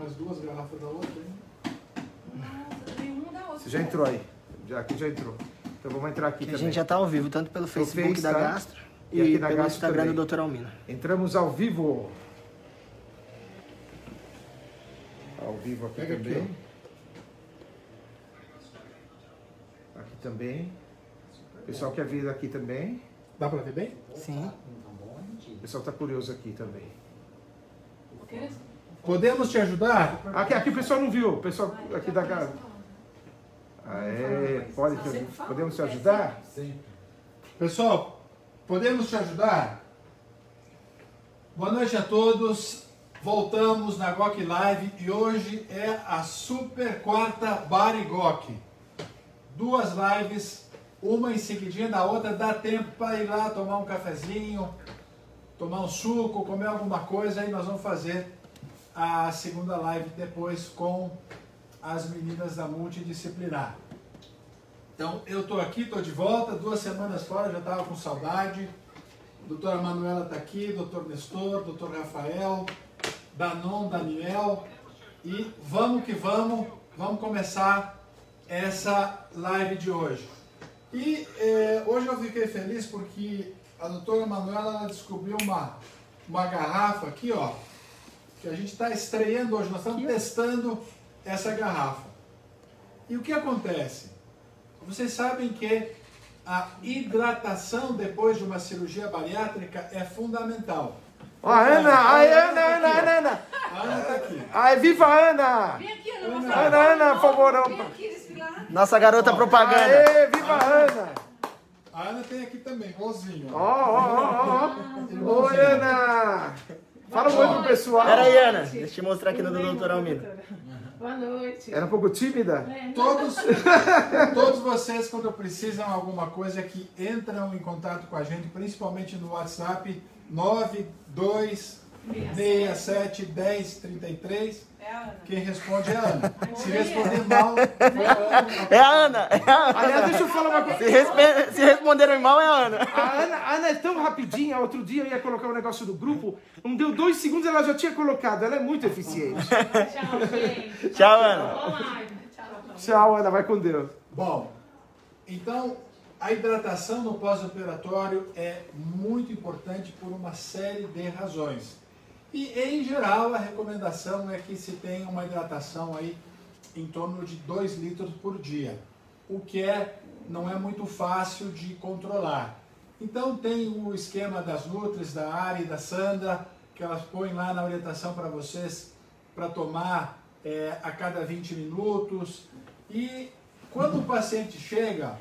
mais 2 garrafas da outra ainda. Nossa, nenhuma da outra. Você já entrou aí. Aqui já entrou. Então vamos entrar aqui Que também. a gente já tá ao vivo, tanto pelo Facebook Face, da tá? Gastro E aqui e da pelo Gastro Instagram também. do Dr. Almino. Entramos ao vivo. Ao vivo aqui Pega também. aqui, Aqui também. O pessoal quer vir aqui também. Dá pra ver bem? Sim. O pessoal tá curioso aqui também. Podemos te ajudar? Aqui o pessoal não viu. O pessoal aqui da casa. Pode, podemos te ajudar? Sim. Pessoal, podemos te ajudar? Boa noite a todos. Voltamos na GOK Live e hoje é a super quarta Barigok. 2 lives, uma em seguidinha da outra, dá tempo para ir lá tomar um cafezinho, tomar um suco, comer alguma coisa e nós vamos fazer a segunda live depois com as meninas da multidisciplinar. Então eu estou aqui, estou de volta, 2 semanas fora, já estava com saudade. Doutora Manuela está aqui, doutor Nestor, doutor Rafael, Danon, Daniel, e vamos que vamos começar essa live de hoje. E hoje eu fiquei feliz porque a doutora Manuela ela descobriu uma garrafa aqui, ó, que a gente está estreando hoje, nós estamos testando essa garrafa. E o que acontece? Vocês sabem que a hidratação depois de uma cirurgia bariátrica é fundamental. Ó, a Ana! Ai, Ana! A Ana está aqui. Ai, viva a Ana! Vem aqui, Ana. Ana, por favor. Vem aqui desfilar. Nossa garota propaganda. Aê, viva a Ana! A Ana tem aqui também, igualzinho. Ó. Oi, Ana! Fala um oi pro pessoal. Pera aí, Ana. Deixa eu te mostrar aqui no do Dr. Almino. Boa noite. Era um pouco tímida? Todos vocês, quando precisam de alguma coisa, que entram em contato com a gente, principalmente no WhatsApp 92671033. É a Ana. Quem responde é a Ana. Se responder mal, foi a Ana. É a Ana. Aliás, deixa eu falar uma coisa. Se responderam mal, é a Ana. A Ana é tão rapidinha. Outro dia eu ia colocar um negócio do grupo. Não deu 2 segundos, ela já tinha colocado. Ela é muito eficiente. Tchau, gente. Tchau, Ana. Boa live. Tchau. Tchau, Ana. Vai com Deus. Bom, então a hidratação no pós-operatório é muito importante por uma série de razões. E, em geral, a recomendação é que se tenha uma hidratação aí em torno de 2 litros por dia, o que não é muito fácil de controlar. Então, tem o esquema das Nutris, da Ari, da Sandra, que elas põem lá na orientação para vocês, para tomar a cada 20 minutos. E quando o paciente chega...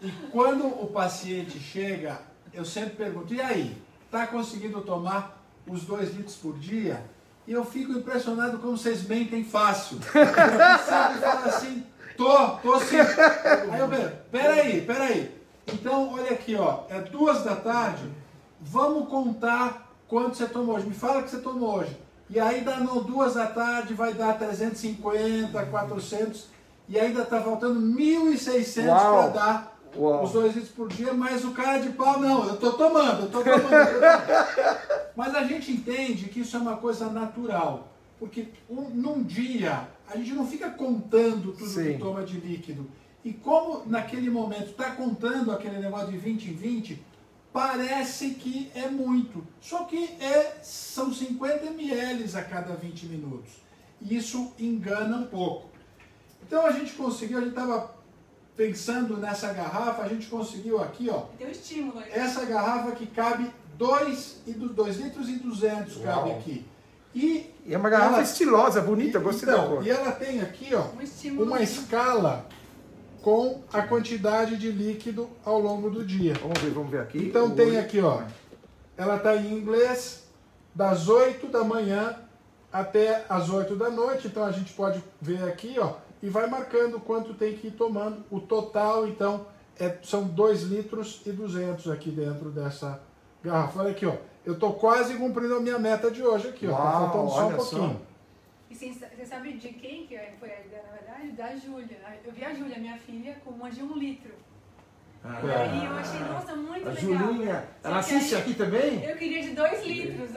E quando o paciente chega, eu sempre pergunto, e aí, está conseguindo tomar os 2 litros por dia? E eu fico impressionado como vocês mentem fácil. Você fala assim, tô sim. Aí eu vejo, peraí. Então, olha aqui, ó, é 2 da tarde, vamos contar quanto você tomou hoje. Me fala o que você tomou hoje. E aí, dá 2 da tarde, vai dar 350, 400, e ainda está faltando 1.600 para dar os 2 litros por dia, mas o cara de pau, não, eu tô tomando. Mas a gente entende que isso é uma coisa natural, porque num dia a gente não fica contando tudo que toma de líquido. E como naquele momento está contando aquele negócio de 20 em 20, parece que é muito. Só que são 50 ml a cada 20 minutos. E isso engana um pouco. Então a gente conseguiu, a gente estava pensando nessa garrafa, a gente conseguiu aqui, ó. Tem um estímulo aí. Essa garrafa que cabe 2 litros e 200 cabe aqui. E é uma garrafa estilosa, bonita, gostei da cor. E ela tem aqui, ó, uma escala com a quantidade de líquido ao longo do dia. Vamos ver aqui. Então tem aqui, ó, ela está em inglês, das 8 da manhã até as 8 da noite, então a gente pode ver aqui, ó, e vai marcando quanto tem que ir tomando. O total, então, são 2 litros e 200 aqui dentro dessa garrafa. Olha aqui, ó, eu tô quase cumprindo a minha meta de hoje aqui, ó, tá faltando só um pouquinho. E você sabe de quem que foi a ideia, na verdade? Da Júlia. Eu vi a Júlia, minha filha, com uma de 1 litro. E aí eu achei, nossa, muito a legal. Julinha, ela assiste aqui também? Eu queria de 2 litros,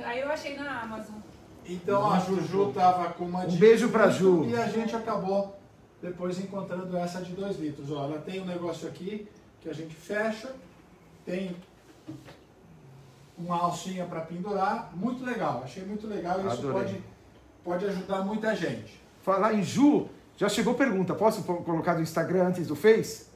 Aí eu achei na Amazon. Então a Juju estava com uma de beijo pra 1 litro Ju. e a gente acabou depois encontrando essa de 2 litros. Ó, ela tem um negócio aqui que a gente fecha, tem uma alcinha para pendurar, muito legal, achei muito legal, isso Adorei. pode ajudar muita gente. Falar em Ju, já chegou pergunta. Posso colocar do Instagram antes do Face?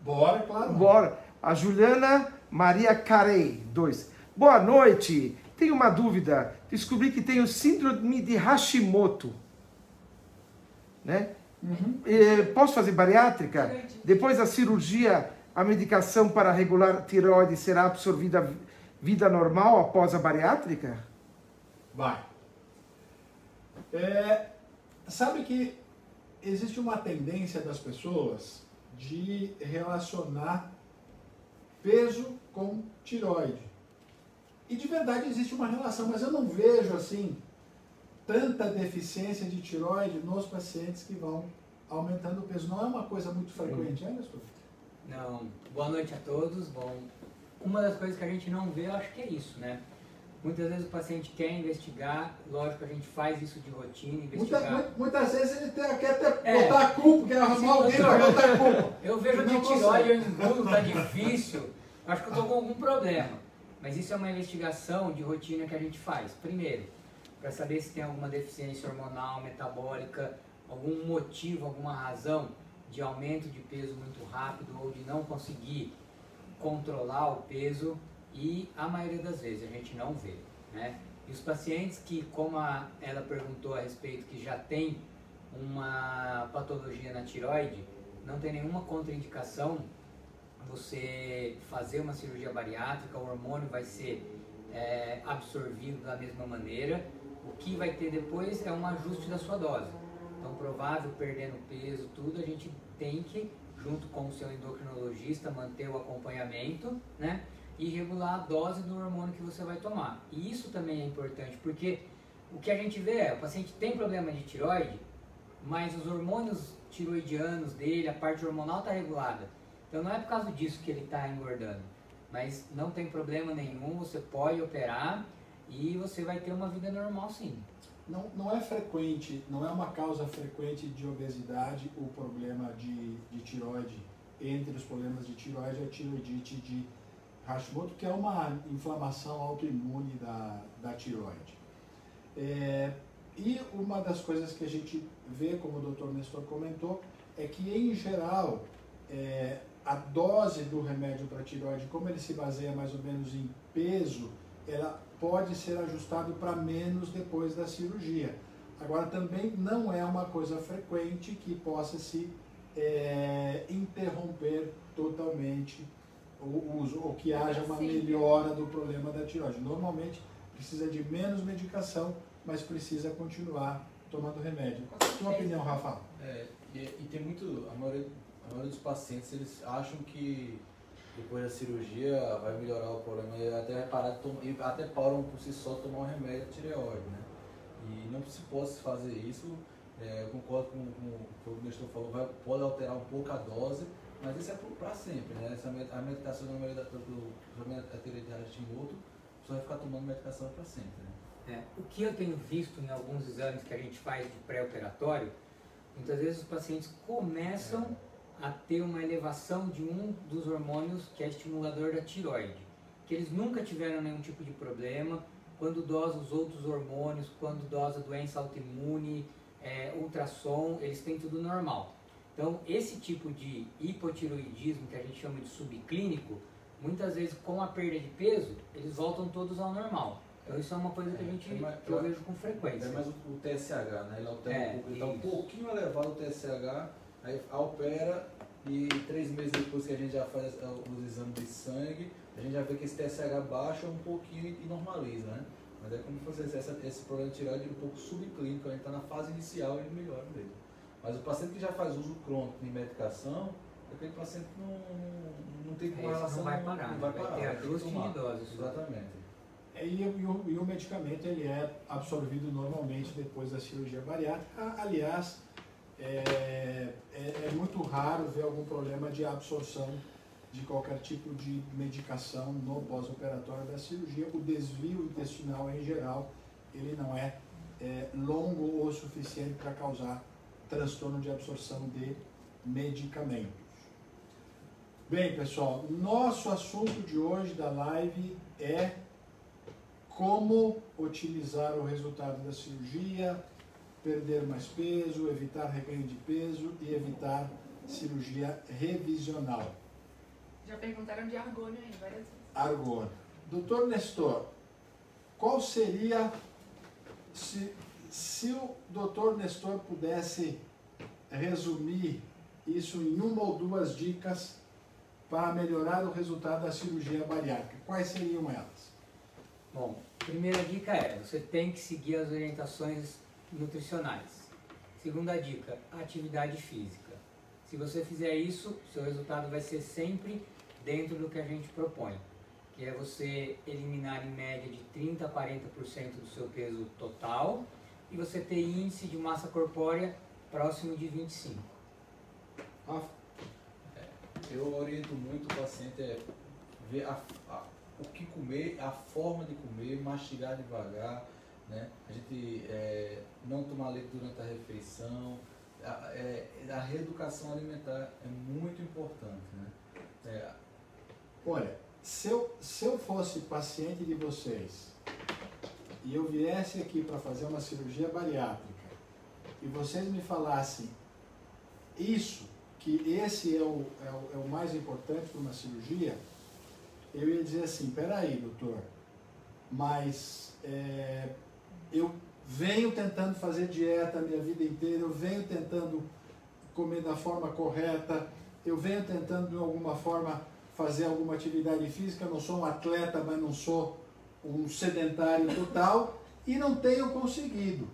Bora, claro. Bora. A Juliana Maria Carey, 2. Boa noite. Tenho uma dúvida. Descobri que tenho síndrome de Hashimoto. Né? Posso fazer bariátrica? Depois da cirurgia, a medicação para regular tireoide será absorvida vida normal após a bariátrica? Vai. Sabe que existe uma tendência das pessoas de relacionar peso com tireoide. E de verdade existe uma relação, mas eu não vejo assim tanta deficiência de tireoide nos pacientes que vão aumentando o peso. Não é uma coisa muito frequente, né, Nestor? Não. Boa noite a todos. Bom, uma das coisas que a gente não vê, eu acho que é isso, né? Muitas vezes o paciente quer investigar, lógico, a gente faz isso de rotina, investigar. Muitas vezes ele quer botar a culpa, quer arrumar alguém para botar a culpa. Eu vejo que tireoide, eu engulo, tá difícil, acho que eu tô com algum problema. Mas isso é uma investigação de rotina que a gente faz. Primeiro, para saber se tem alguma deficiência hormonal, metabólica, algum motivo, alguma razão de aumento de peso muito rápido ou de não conseguir controlar o peso. E a maioria das vezes a gente não vê, né? E os pacientes que, como ela perguntou a respeito, que já tem uma patologia na tireoide, não tem nenhuma contraindicação você fazer uma cirurgia bariátrica, o hormônio vai ser absorvido da mesma maneira. O que vai ter depois é um ajuste da sua dose. Então, provável, perdendo peso, tudo, a gente tem que, junto com o seu endocrinologista, manter o acompanhamento, né? E regular a dose do hormônio que você vai tomar. E isso também é importante, porque o que a gente vê é, o paciente tem problema de tireoide, mas os hormônios tiroidianos dele, a parte hormonal está regulada. Então não é por causa disso que ele está engordando, mas não tem problema nenhum, você pode operar e você vai ter uma vida normal sim. Não é frequente, não é uma causa frequente de obesidade o problema de tireoide. Entre os problemas de tireoide, a tiroidite de Hashimoto, que é uma inflamação autoimune da tireoide. E uma das coisas que a gente vê, como o Dr. Nestor comentou, é que em geral a dose do remédio para tireoide, como ele se baseia mais ou menos em peso, ela pode ser ajustado para menos depois da cirurgia. Agora também não é uma coisa frequente que possa se interromper totalmente o uso, ou que haja uma melhora do problema da tireoide. Normalmente precisa de menos medicação, mas precisa continuar tomando remédio. Qual é a sua opinião, Rafa? E tem muito, a maioria dos pacientes, eles acham que depois da cirurgia vai melhorar o problema e até param por si só tomar um remédio de tireoide, né? E não se pode fazer isso. Eu concordo com o que o Nestor falou, pode alterar um pouco a dose, mas isso é para sempre, né? A medicação da maioria da teoria de Hashimoto, você vai ficar tomando medicação para sempre, né? O que eu tenho visto em alguns exames que a gente faz de pré-operatório, muitas vezes os pacientes começam a ter uma elevação de um dos hormônios que é estimulador da tireoide, que eles nunca tiveram nenhum tipo de problema, quando dosa os outros hormônios, quando dosa doença autoimune, ultrassom, eles têm tudo normal. Então, esse tipo de hipotireoidismo, que a gente chama de subclínico, muitas vezes com a perda de peso, eles voltam todos ao normal. Então, isso é uma coisa que eu vejo com frequência. É mais o TSH, né? Ele altera um pouco, ele está um pouquinho elevado o TSH, aí opera e 3 meses depois que a gente já faz os exames de sangue, a gente já vê que esse TSH baixa um pouquinho e normaliza, né? Mas é como se fosse esse problema de tireoide um pouco subclínico, a gente está na fase inicial e ele melhora mesmo. Mas o paciente que já faz uso crônico de medicação, aquele paciente não tem correlação. Não vai parar, vai ter ajuste de doses. Exatamente. E o medicamento ele é absorvido normalmente depois da cirurgia bariátrica. Aliás, é muito raro ver algum problema de absorção de qualquer tipo de medicação no pós-operatório da cirurgia. O desvio intestinal em geral, ele não é longo o suficiente para causar transtorno de absorção de medicamentos. Bem, pessoal, nosso assunto de hoje da live é como otimizar o resultado da cirurgia, perder mais peso, evitar reganho de peso e evitar cirurgia revisional. Já perguntaram de argônio aí várias vezes. Argônio. Doutor Nestor, qual seria, se o doutor Nestor pudesse resumir isso em uma ou duas dicas para melhorar o resultado da cirurgia bariátrica, quais seriam elas? Bom, primeira dica é, você tem que seguir as orientações nutricionais. Segunda dica, atividade física. Se você fizer isso, seu resultado vai ser sempre dentro do que a gente propõe, que é você eliminar em média de 30% a 40% do seu peso total e você ter índice de massa corpórea próximo de 25%. Eu oriento muito o paciente a ver o que comer, a forma de comer, mastigar devagar, né? A gente não tomar leite durante a refeição, a reeducação alimentar é muito importante, né? Olha, se eu fosse paciente de vocês e eu viesse aqui para fazer uma cirurgia bariátrica e vocês me falassem isso, que esse é o mais importante para uma cirurgia, eu ia dizer assim, peraí, doutor, mas eu venho tentando fazer dieta a minha vida inteira, eu venho tentando comer da forma correta, eu venho tentando de alguma forma fazer alguma atividade física, eu não sou um atleta, mas não sou um sedentário total, e não tenho conseguido.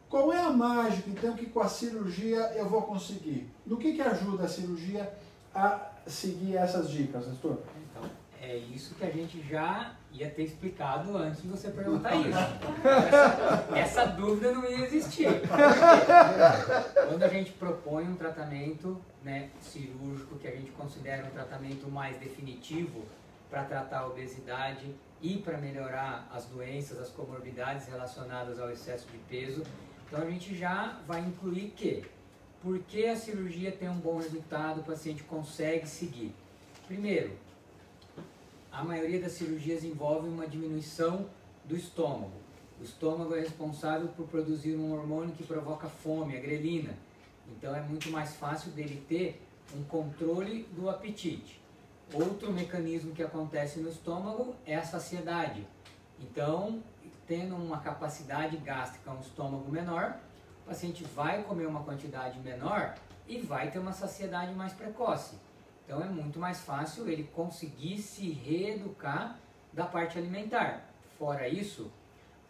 Qual é a mágica, então, que com a cirurgia eu vou conseguir? No que ajuda a cirurgia a seguir essas dicas, doutor? Então, é isso que a gente já ia ter explicado antes de você perguntar isso. Essa dúvida não ia existir. Quando a gente propõe um tratamento, né, cirúrgico, que a gente considera um tratamento mais definitivo para tratar a obesidade e para melhorar as doenças, as comorbidades relacionadas ao excesso de peso, então a gente já vai incluir que, porque a cirurgia tem um bom resultado, o paciente consegue seguir. Primeiro, a maioria das cirurgias envolve uma diminuição do estômago. O estômago é responsável por produzir um hormônio que provoca fome, a grelina. Então é muito mais fácil dele ter um controle do apetite. Outro mecanismo que acontece no estômago é a saciedade. Então, tendo uma capacidade gástrica, um estômago menor, o paciente vai comer uma quantidade menor e vai ter uma saciedade mais precoce. Então é muito mais fácil ele conseguir se reeducar da parte alimentar. Fora isso,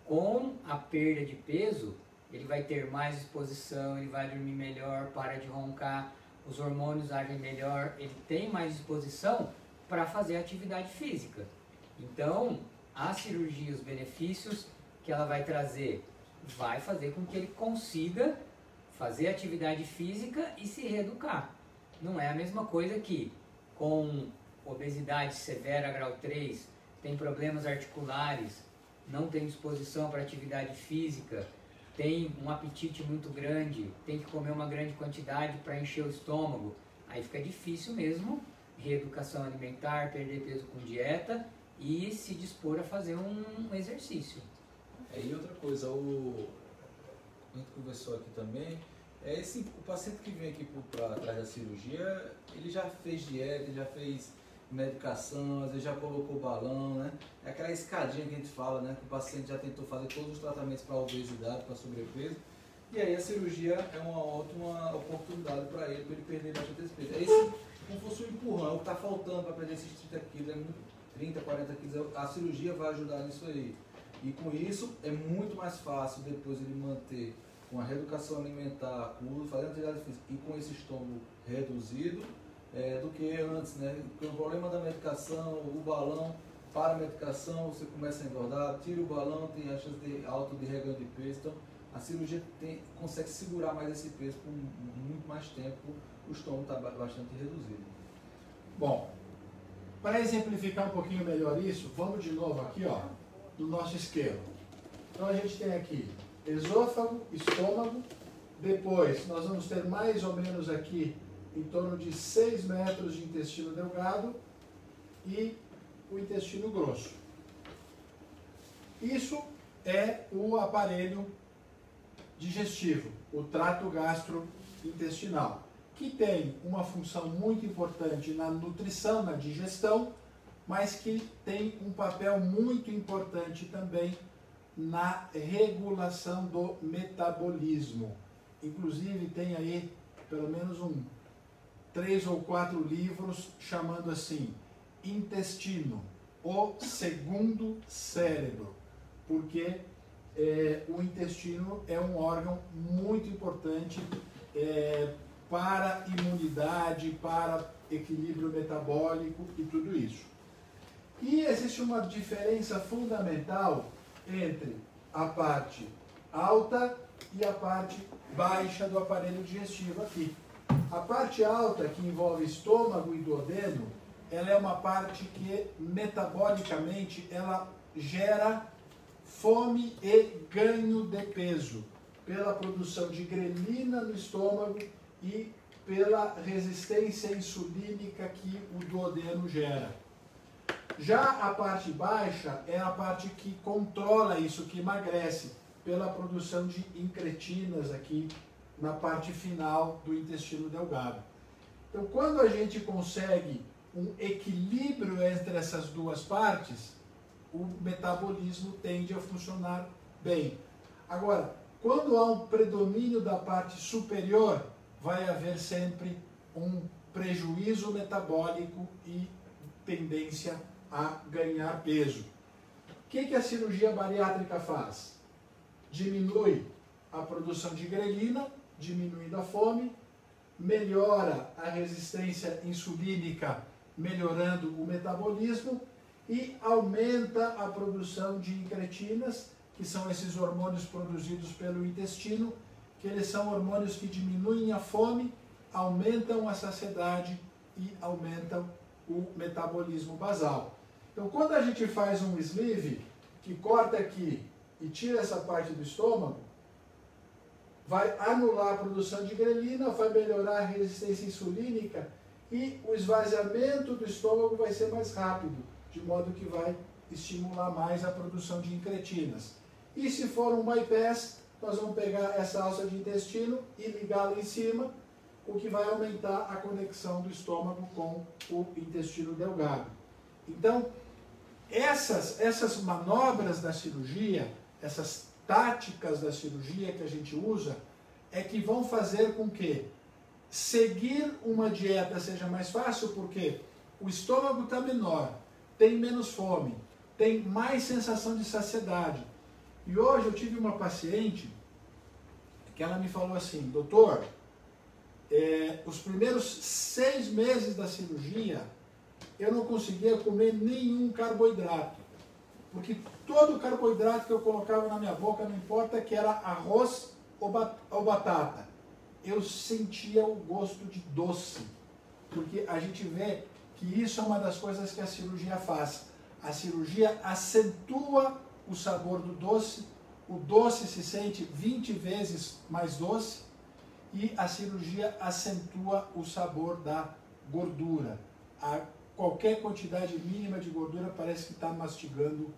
com a perda de peso, ele vai ter mais disposição, ele vai dormir melhor, para de roncar, os hormônios agem melhor, ele tem mais disposição para fazer atividade física. Então, a cirurgia, os benefícios que ela vai trazer, vai fazer com que ele consiga fazer atividade física e se reeducar. Não é a mesma coisa que com obesidade severa grau 3, tem problemas articulares, não tem disposição para atividade física, tem um apetite muito grande, tem que comer uma grande quantidade para encher o estômago, aí fica difícil mesmo reeducação alimentar, perder peso com dieta e se dispor a fazer um exercício. E outra coisa, a gente conversou aqui também, o paciente que vem aqui para trás da cirurgia, ele já fez dieta, ele já fez medicação, às vezes já colocou balão, né? É aquela escadinha que a gente fala, né? Que o paciente já tentou fazer todos os tratamentos para obesidade, para sobrepeso, e aí a cirurgia é uma ótima oportunidade para ele perder bastante esse peso. É esse, como fosse um empurrão, o que está faltando para perder esses 30 quilos, 30, 40 quilos, a cirurgia vai ajudar nisso aí. E com isso é muito mais fácil depois ele manter uma reeducação alimentar, fazendo atividade física e com esse estômago reduzido do que antes, né? Porque o problema da medicação, o balão, para a medicação, você começa a engordar, tira o balão, tem a chance de alto de reganho de peso. Então a cirurgia consegue segurar mais esse peso por muito mais tempo, o estômago está bastante reduzido. Bom, Para exemplificar um pouquinho melhor isso, vamos de novo aqui, ó, no nosso esquema. Então a gente tem aqui esôfago, estômago, depois nós vamos ter mais ou menos aqui em torno de 6 metros de intestino delgado e o intestino grosso. Isso é o aparelho digestivo, o trato gastrointestinal, que tem uma função muito importante na nutrição, na digestão, mas que tem um papel muito importante também na regulação do metabolismo. Inclusive tem aí pelo menos 3 ou 4 livros chamando assim, intestino, o segundo cérebro, porque o intestino é um órgão muito importante para a imunidade, para equilíbrio metabólico e tudo isso. E existe uma diferença fundamental entre a parte alta e a parte baixa do aparelho digestivo aqui. A parte alta, que envolve estômago e duodeno, ela é uma parte que metabolicamente ela gera fome e ganho de peso pela produção de grelina no estômago e pela resistência insulínica que o duodeno gera. Já a parte baixa é a parte que controla isso, que emagrece, pela produção de incretinas aqui na parte final do intestino delgado. Então, quando a gente consegue um equilíbrio entre essas duas partes, o metabolismo tende a funcionar bem. Agora, quando há um predomínio da parte superior, vai haver sempre um prejuízo metabólico e tendência a ganhar peso. O que a cirurgia bariátrica faz? Diminui a produção de grelina, diminuindo a fome, melhora a resistência insulínica, melhorando o metabolismo e aumenta a produção de incretinas, que são esses hormônios produzidos pelo intestino, que eles são hormônios que diminuem a fome, aumentam a saciedade e aumentam o metabolismo basal. Então, quando a gente faz um sleeve, que corta aqui e tira essa parte do estômago, vai anular a produção de grelina, vai melhorar a resistência insulínica e o esvaziamento do estômago vai ser mais rápido, de modo que vai estimular mais a produção de incretinas. E se for um bypass, nós vamos pegar essa alça de intestino e ligá-la em cima, o que vai aumentar a conexão do estômago com o intestino delgado. Então, essas manobras da cirurgia, essas táticas da cirurgia que a gente usa, é que vão fazer com que seguir uma dieta seja mais fácil, porque o estômago está menor, tem menos fome, tem mais sensação de saciedade. E hoje eu tive uma paciente que ela me falou assim, doutor, os primeiros 6 meses da cirurgia eu não conseguia comer nenhum carboidrato, porque todo carboidrato que eu colocava na minha boca, não importa que era arroz ou batata, eu sentia o gosto de doce, porque a gente vê que isso é uma das coisas que a cirurgia faz. A cirurgia acentua o sabor do doce, o doce se sente 20 vezes mais doce e a cirurgia acentua o sabor da gordura. Qualquer quantidade mínima de gordura parece que está mastigando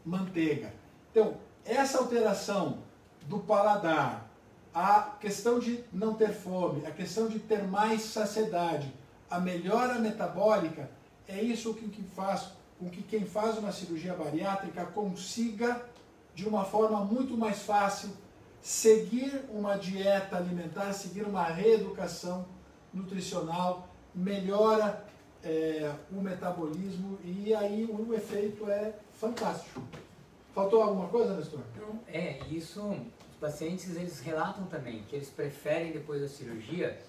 manteiga. Então, essa alteração do paladar, a questão de não ter fome, a questão de ter mais saciedade, a melhora metabólica, é isso que faz com que quem faz uma cirurgia bariátrica consiga, de uma forma muito mais fácil, seguir uma dieta alimentar, seguir uma reeducação nutricional, melhora o metabolismo e aí o efeito é fantástico. Faltou alguma coisa, Nestor? Não, isso, os pacientes eles relatam também que eles preferem depois da cirurgia,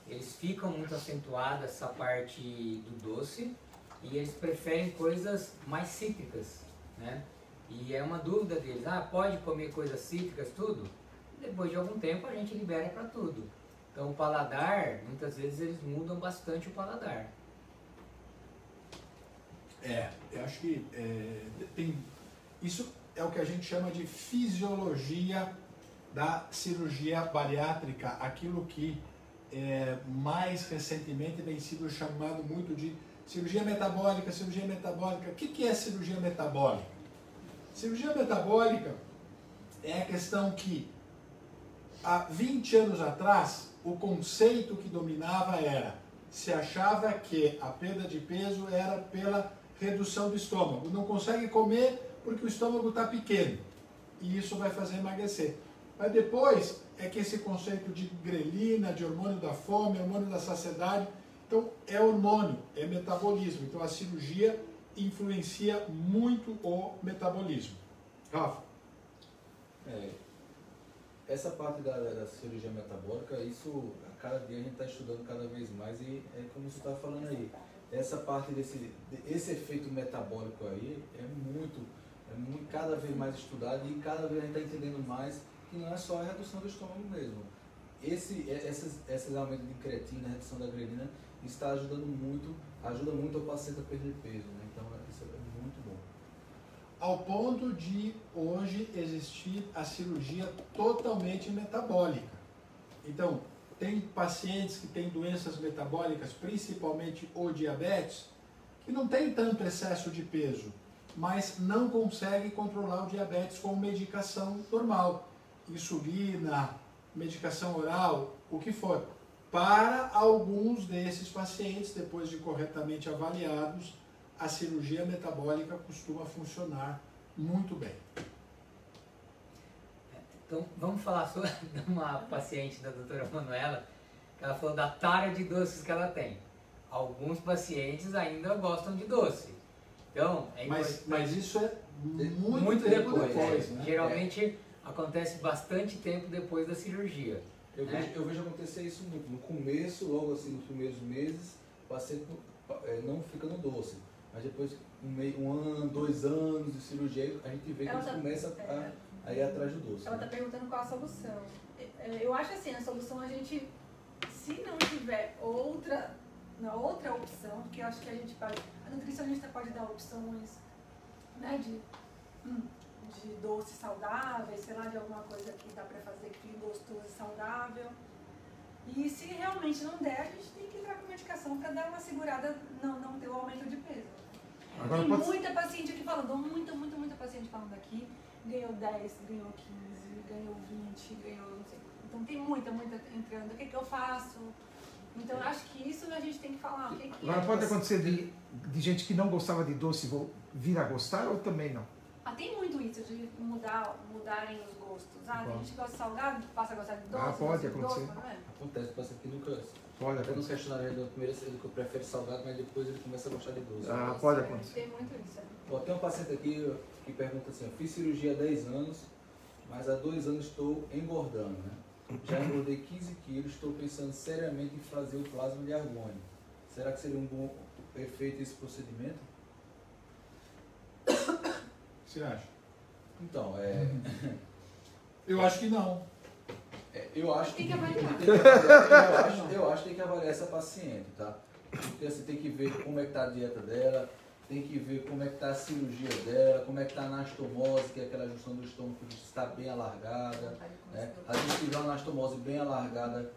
eles ficam muito acentuados essa parte do doce e eles preferem coisas mais cítricas, né? E é uma dúvida deles, pode comer coisas cítricas, tudo? Depois de algum tempo a gente libera para tudo. Então o paladar, muitas vezes eles mudam bastante o paladar. Eu acho que isso é o que a gente chama de fisiologia da cirurgia bariátrica, aquilo que mais recentemente vem sido chamado muito de cirurgia metabólica, cirurgia metabólica. O que é cirurgia metabólica? Cirurgia metabólica é a questão que há 20 anos atrás o conceito que dominava era, se achava que a perda de peso era pela redução do estômago. Não consegue comer porque o estômago está pequeno e isso vai fazer emagrecer. Mas depois é que esse conceito de grelina, de hormônio da fome, hormônio da saciedade, então é hormônio, é metabolismo. Então a cirurgia influencia muito o metabolismo. Rafa? Essa parte da cirurgia metabólica, isso a cada dia a gente está estudando cada vez mais e é como você está falando aí. Essa parte esse efeito metabólico aí é muito cada vez mais estudado e cada vez a gente está entendendo mais que não é só a redução do estômago mesmo. Esses aumentos de creatina, redução da grelina, está ajuda muito o paciente a perder peso, né? Então isso é muito bom. Ao ponto de hoje existir a cirurgia totalmente metabólica. Então, tem pacientes que têm doenças metabólicas, principalmente o diabetes, que não tem tanto excesso de peso, mas não conseguem controlar o diabetes com medicação normal, insulina, medicação oral, o que for. Para alguns desses pacientes, depois de corretamente avaliados, a cirurgia metabólica costuma funcionar muito bem. Então, vamos falar sobre uma paciente da doutora Manuela, que ela falou da tara de doces que ela tem. Alguns pacientes ainda gostam de doce. Então, mas isso é muito tempo depois, né? Geralmente acontece bastante tempo depois da cirurgia. Eu vejo acontecer isso muito. No começo, logo assim, nos primeiros meses, o paciente não fica no doce. Mas depois, um ano, 2 anos de cirurgia, a gente vê que eles começam a ir atrás do doce. Ela está perguntando qual a solução. Eu acho assim, a solução a gente, se não tiver outra opção, porque eu acho que a gente pode, a nutricionista pode dar opções, né, de doces saudáveis, sei lá, de alguma coisa que dá para fazer que fique gostoso e saudável. E se realmente não der, a gente tem que entrar com medicação para dar uma segurada, não ter o aumento de peso. Agora tem muita paciente aqui falando, muita paciente falando aqui, ganhou 10, ganhou 15, ganhou 20, ganhou não sei. Então tem muita entrando, o que eu faço? Então eu acho que isso a gente tem que falar. Agora pode acontecer de gente que não gostava de doce vir a gostar ou também não? Tem muito isso de mudarem os gostos. Tem gente que gosta de salgado, passa a gostar de doce. Pode acontecer. Doce, não é? Acontece, o paciente que nunca... Pode até no acontecer. questionário do primeiro ele prefere salgado, mas depois ele começa a gostar de doce. Pode acontecer. Tem muito isso. Tem um paciente aqui que pergunta assim, eu fiz cirurgia há 10 anos, mas há 2 anos estou engordando, né? Já engordei 15 quilos, estou pensando seriamente em fazer o plasma de argônio. Será que seria um bom efeito esse procedimento? O que você acha? Então, Eu acho que não. Eu acho Tem que avaliar. Eu acho que tem que avaliar essa paciente, tá? Porque você tem que ver como é que tá a dieta dela, tem que ver como é que tá a cirurgia dela, como é que tá a anastomose, que é aquela junção do estômago que está bem alargada, né? A gente tiver uma anastomose bem alargada,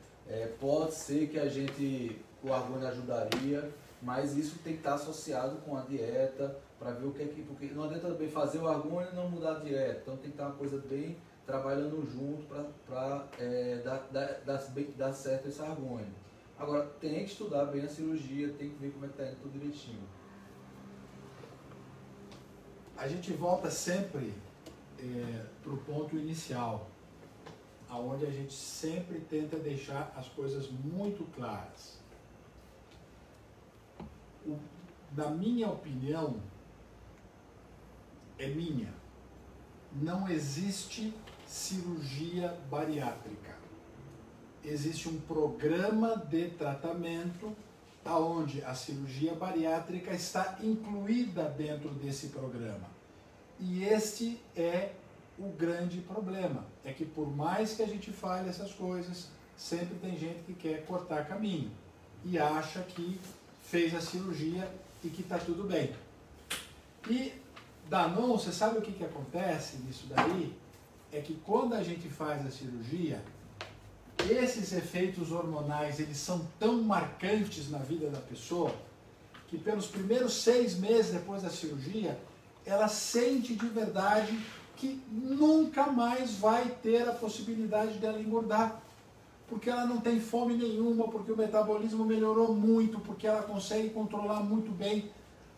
pode ser que o argônio ajudaria, mas isso tem que estar associado com a dieta, para ver o que é que... Porque não adianta também fazer o argônio e não mudar a dieta, então tem que estar uma coisa bem trabalhando junto para dar certo esse argônio. Agora, tem que estudar bem a cirurgia, tem que ver como é que está indo tudo direitinho. A gente volta sempre para o ponto inicial, aonde a gente sempre tenta deixar as coisas muito claras. Na minha opinião, não existe cirurgia bariátrica. Existe um programa de tratamento aonde a cirurgia bariátrica está incluída dentro desse programa. E este é o grande problema, é que por mais que a gente fale essas coisas, sempre tem gente que quer cortar caminho e acha que fez a cirurgia e que está tudo bem. E Danon, você sabe o que acontece nisso daí? É que quando a gente faz a cirurgia, esses efeitos hormonais, eles são tão marcantes na vida da pessoa, que pelos primeiros 6 meses depois da cirurgia, ela sente de verdade que nunca mais vai ter a possibilidade dela engordar. Porque ela não tem fome nenhuma, porque o metabolismo melhorou muito, porque ela consegue controlar muito bem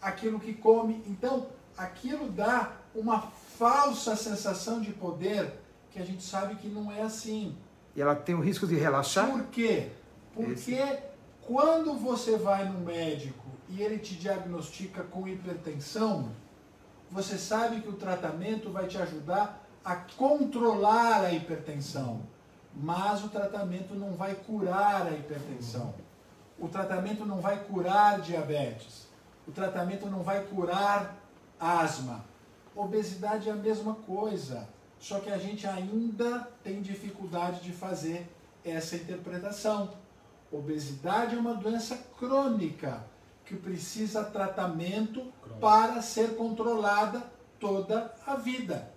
aquilo que come. Então, aquilo dá uma falsa sensação de poder, que a gente sabe que não é assim. E ela tem o risco de relaxar? Por quê? Porque quando você vai no médico e ele te diagnostica com hipertensão, você sabe que o tratamento vai te ajudar a controlar a hipertensão. Mas o tratamento não vai curar a hipertensão. O tratamento não vai curar diabetes. O tratamento não vai curar asma. Obesidade é a mesma coisa. Só que a gente ainda tem dificuldade de fazer essa interpretação. Obesidade é uma doença crônica que precisa de tratamento para ser controlada toda a vida.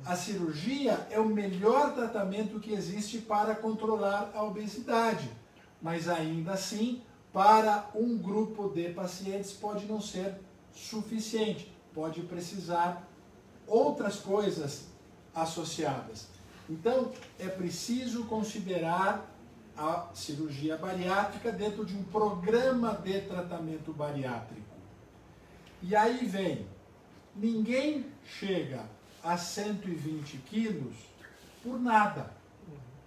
A cirurgia é o melhor tratamento que existe para controlar a obesidade, mas ainda assim, para um grupo de pacientes pode não ser suficiente, pode precisar outras coisas associadas. Então, é preciso considerar a cirurgia bariátrica dentro de um programa de tratamento bariátrico. E aí vem, ninguém chega a 120 quilos por nada.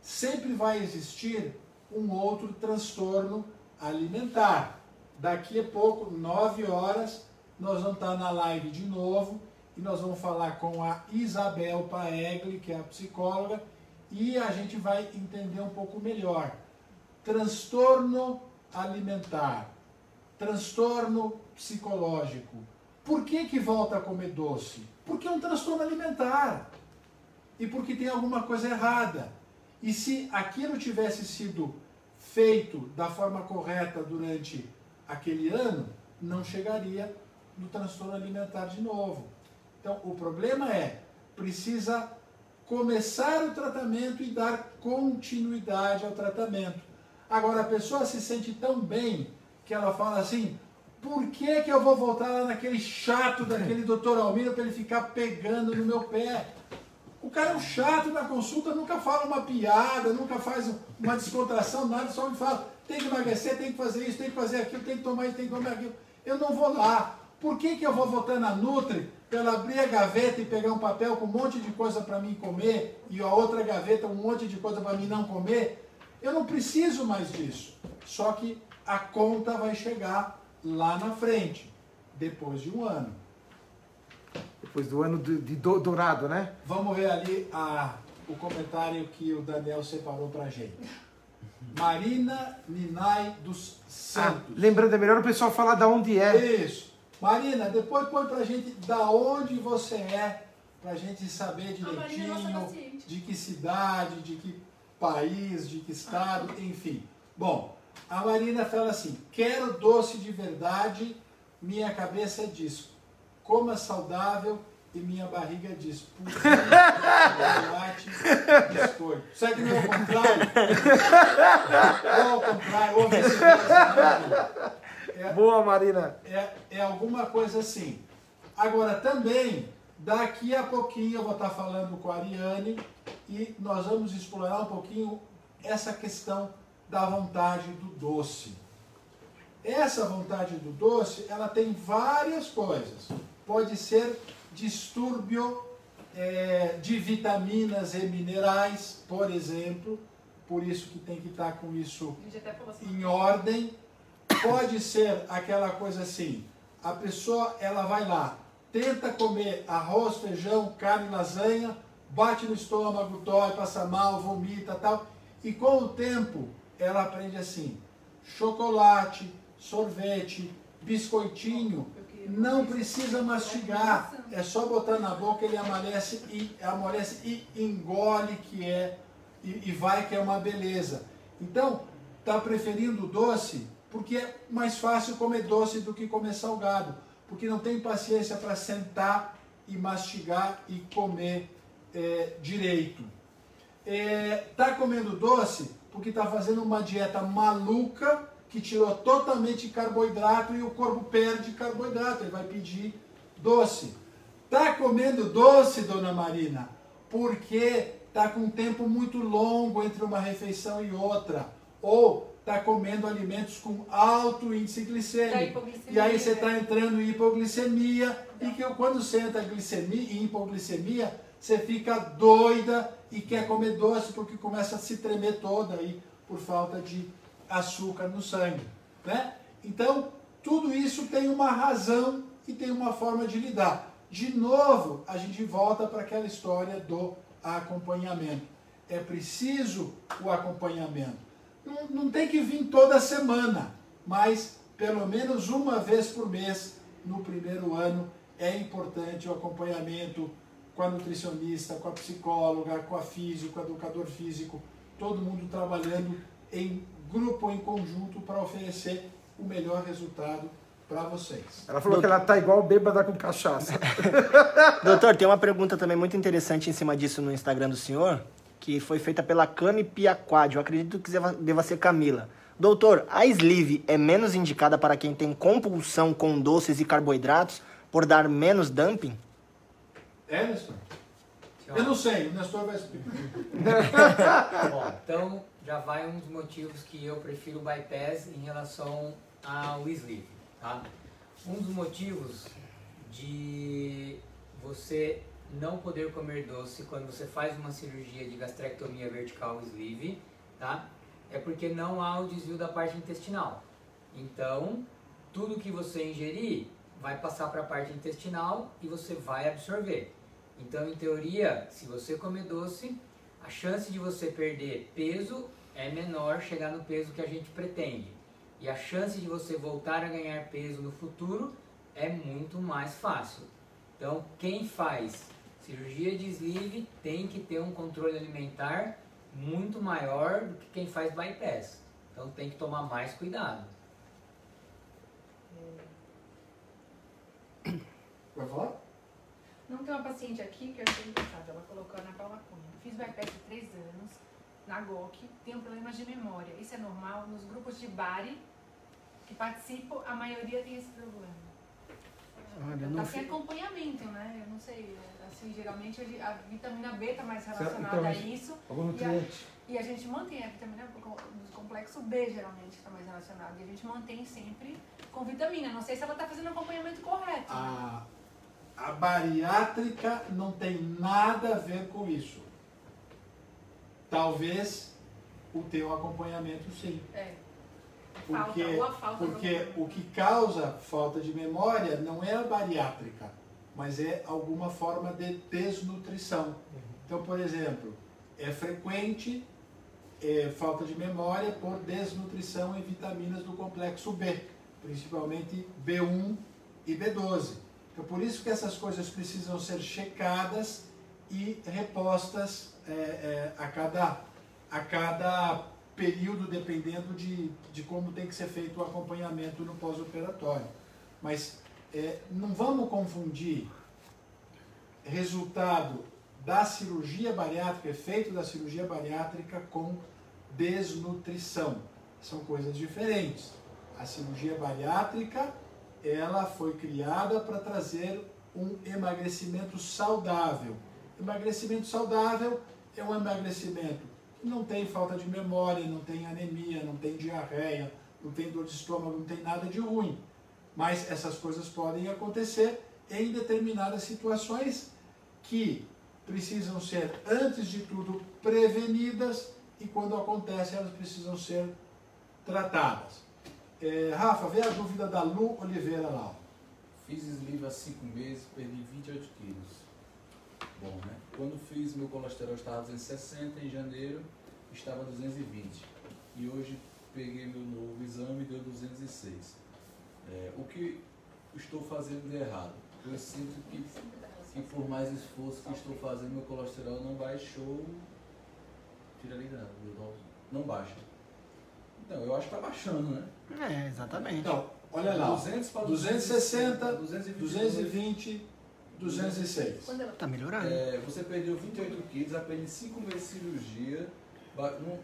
Sempre vai existir um outro transtorno alimentar. Daqui a pouco, 9 horas, nós vamos estar na live de novo e nós vamos falar com a Isabel Paegli, que é a psicóloga, e a gente vai entender um pouco melhor. Transtorno alimentar, transtorno psicológico. Por que volta a comer doce? Porque é um transtorno alimentar e porque tem alguma coisa errada. E se aquilo tivesse sido feito da forma correta durante aquele ano, não chegaria no transtorno alimentar de novo. Então, o problema é, precisa começar o tratamento e dar continuidade ao tratamento. Agora, a pessoa se sente tão bem que ela fala assim, por que eu vou voltar lá naquele chato daquele doutor Almino para ele ficar pegando no meu pé? O cara é um chato na consulta, nunca fala uma piada, nunca faz uma descontração, nada, só me fala, tem que emagrecer, tem que fazer isso, tem que fazer aquilo, tem que tomar isso, tem que tomar aquilo. Eu não vou lá. Por que eu vou voltar na Nutri para ela abrir a gaveta e pegar um papel com um monte de coisa para mim comer e a outra gaveta um monte de coisa para mim não comer? Eu não preciso mais disso. Só que a conta vai chegar lá na frente, depois de um ano. Depois do ano de dourado, né? Vamos ver ali o comentário que o Daniel separou pra gente. Marina Ninai dos Santos. Lembrando, é melhor o pessoal falar de onde é. Isso. Marina, depois põe pra gente da onde você é, pra gente saber direitinho de que cidade, de que país, de que estado, enfim. Bom, a Marina fala assim, quero doce de verdade, minha cabeça diz, coma saudável e minha barriga diz, puxa, chocolate, biscoito. Será que não é o contrário? Ou ao contrário, ou vice-versa. Boa, Marina. É alguma coisa assim. Agora, também, daqui a pouquinho eu vou estar falando com a Ariane e nós vamos explorar um pouquinho essa questão da vontade do doce. Essa vontade do doce, ela tem várias coisas. Pode ser distúrbio de vitaminas e minerais, por exemplo, por isso que tem que estar com isso em ordem. Pode ser aquela coisa assim, a pessoa ela vai lá, tenta comer arroz, feijão, carne, lasanha, bate no estômago, dói, passa mal, vomita, tal, e com o tempo ela aprende assim, chocolate, sorvete, biscoitinho, não precisa mastigar, é só botar na boca, ele amolece e engole e vai que é uma beleza. Então, está preferindo doce porque é mais fácil comer doce do que comer salgado. porque não tem paciência para sentar e mastigar e comer direito. Está comendo doce porque está fazendo uma dieta maluca que tirou totalmente carboidrato e o corpo perde carboidrato, ele vai pedir doce. Está comendo doce, dona Marina, porque está com um tempo muito longo entre uma refeição e outra, ou está comendo alimentos com alto índice glicêmico. E aí você está entrando em hipoglicemia, e que quando você entra em hipoglicemia, você fica doida e quer comer doce porque começa a se tremer toda aí por falta de açúcar no sangue, né? Então, tudo isso tem uma razão e tem uma forma de lidar. De novo, a gente volta para aquela história do acompanhamento. É preciso o acompanhamento. Não tem que vir toda semana, mas pelo menos uma vez por mês no primeiro ano é importante o acompanhamento com a nutricionista, com a psicóloga, com a físico, com o educador físico, todo mundo trabalhando em grupo ou em conjunto para oferecer o melhor resultado para vocês. Ela falou que ela tá igual bêbada com cachaça. Doutor, tem uma pergunta também muito interessante em cima disso no Instagram do senhor, que foi feita pela Cami Piaquad. Eu acredito que deva ser Camila. Doutor, a sleeve é menos indicada para quem tem compulsão com doces e carboidratos por dar menos dumping? Nestor? Eu não sei, o Nestor vai explicar. Bom, então já vai um dos motivos que eu prefiro o bypass em relação ao sleeve, tá? Um dos motivos de você não poder comer doce quando você faz uma cirurgia de gastrectomia vertical sleeve, tá? É porque não há o desvio da parte intestinal. Então, tudo que você ingerir vai passar para a parte intestinal e você vai absorver. Então, em teoria, se você comer doce, a chance de você perder peso é menor, chegar no peso que a gente pretende. E a chance de você voltar a ganhar peso no futuro é muito mais fácil. Então, quem faz cirurgia de sleeve tem que ter um controle alimentar muito maior do que quem faz bypass. Então, tem que tomar mais cuidado. Vai falar? Não, tem uma paciente aqui que eu achei engraçado, ela colocou Ana Paula Cunha. Fiz bypass de 3 anos, na GOC, tenho problemas de memória. Isso é normal? Nos grupos de Bari que participo, a maioria tem esse problema. Tá sem acompanhamento, né? Eu não sei, assim, geralmente a vitamina B está mais relacionada então, a isso. Algum nutriente. E a gente mantém a vitamina do complexo B, geralmente, está mais relacionado. E a gente mantém sempre com vitamina. Não sei se ela está fazendo o acompanhamento correto. Né? A bariátrica não tem nada a ver com isso. Talvez o teu acompanhamento sim. Porque o que causa falta de memória não é a bariátrica, mas é alguma forma de desnutrição. Então, por exemplo, é frequente falta de memória por desnutrição em vitaminas do complexo B, principalmente B1 e B12. Então, por isso que essas coisas precisam ser checadas e repostas a cada período, dependendo de como tem que ser feito o acompanhamento no pós-operatório. Mas não vamos confundir resultado da cirurgia bariátrica, efeito da cirurgia bariátrica com desnutrição. São coisas diferentes. A cirurgia bariátrica, ela foi criada para trazer um emagrecimento saudável. Emagrecimento saudável é um emagrecimento que não tem falta de memória, não tem anemia, não tem diarreia, não tem dor de estômago, não tem nada de ruim. Mas essas coisas podem acontecer em determinadas situações que precisam ser, antes de tudo, prevenidas, e quando acontecem, elas precisam ser tratadas. Rafa, vê a dúvida da Lu Oliveira lá. Fiz sleeve há 5 meses, perdi 28 quilos. Bom, né? Quando fiz, meu colesterol estava 260, em janeiro estava 220. E hoje peguei meu novo exame e deu 206. O que estou fazendo de errado? Eu sinto que por mais esforço que estou fazendo, meu colesterol não baixou. Tira ali, não baixa. Então, eu acho que está baixando, né? Exatamente. Então, Olha lá, 200 para 260, 220, 220, 206. Quando ela Tá melhorando. Você perdeu 28 quilos apenas em 5 meses de cirurgia.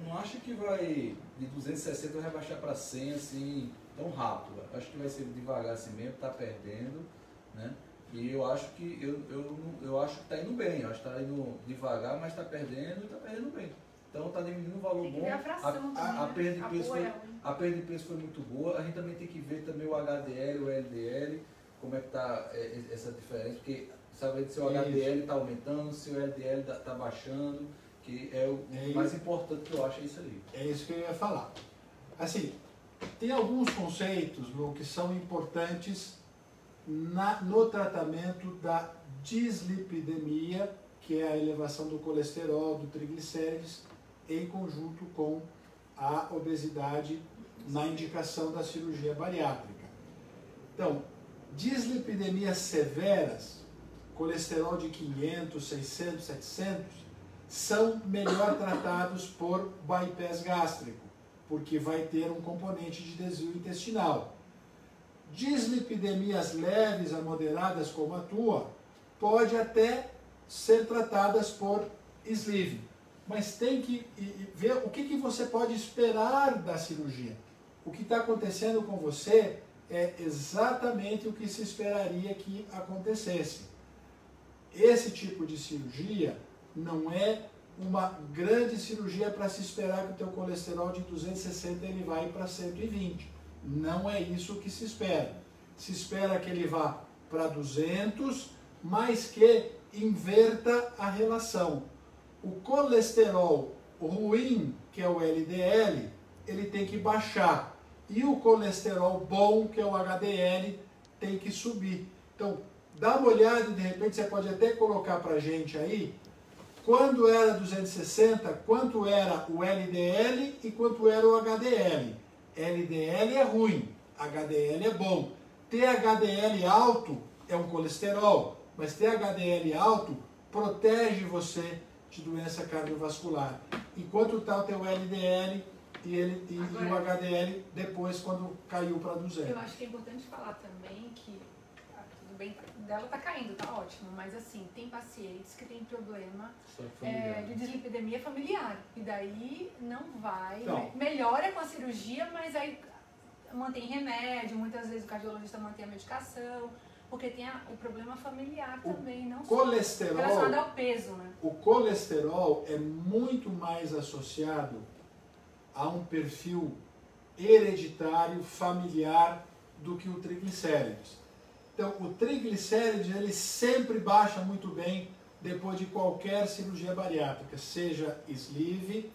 Não acha que vai de 260 vai baixar para 100 assim tão rápido? Acho que vai ser devagar assim mesmo, tá perdendo, né? E eu acho que eu acho que tá indo bem. Eu acho que tá indo devagar, mas tá perdendo e tá perdendo bem. Então tá diminuindo o valor tem que bom. ver a fração também, A perda de peso foi, apoio. a perda de peso foi muito boa. A gente também tem que ver também o HDL, o LDL, como é que tá essa diferença, porque saber se o HDL está aumentando, se o LDL está baixando, que é o mais importante que eu acho, é isso aí. É isso que eu ia falar. Assim, tem alguns conceitos, Lu, que são importantes no tratamento da dislipidemia, que é a elevação do colesterol, do triglicérides, em conjunto com a obesidade na indicação da cirurgia bariátrica. Então, dislipidemias severas, colesterol de 500, 600, 700, são melhor tratados por bypass gástrico, porque vai ter um componente de desvio intestinal. Dislipidemias leves a moderadas como a tua, pode até ser tratadas por sleeve, mas tem que ver o que você pode esperar da cirurgia. O que está acontecendo com você é exatamente o que se esperaria que acontecesse. Esse tipo de cirurgia não é uma grande cirurgia para se esperar que o teu colesterol de 260 ele vai para 120. Não é isso que se espera. Se espera que ele vá para 200, mas que inverta a relação. O colesterol ruim, que é o LDL, ele tem que baixar. E o colesterol bom, que é o HDL, tem que subir. Então, dá uma olhada e de repente você pode até colocar para a gente aí, quando era 260, quanto era o LDL e quanto era o HDL. LDL é ruim, HDL é bom. Ter HDL alto é um colesterol, mas ter HDL alto protege você de doença cardiovascular. Enquanto está o teu LDL e o HDL depois quando caiu para 200. Eu acho que é importante falar também que, tudo bem, dela tá caindo, tá ótimo, mas assim, tem pacientes que têm problema de dislipidemia familiar, e daí não vai, Então, melhora com a cirurgia, mas aí mantém remédio, muitas vezes o cardiologista mantém a medicação, porque tem o problema familiar também, não só relacionado ao peso, né? O colesterol é muito mais associado a um perfil hereditário, familiar, do que o triglicérides. Então, o triglicérides, ele sempre baixa muito bem depois de qualquer cirurgia bariátrica, seja sleeve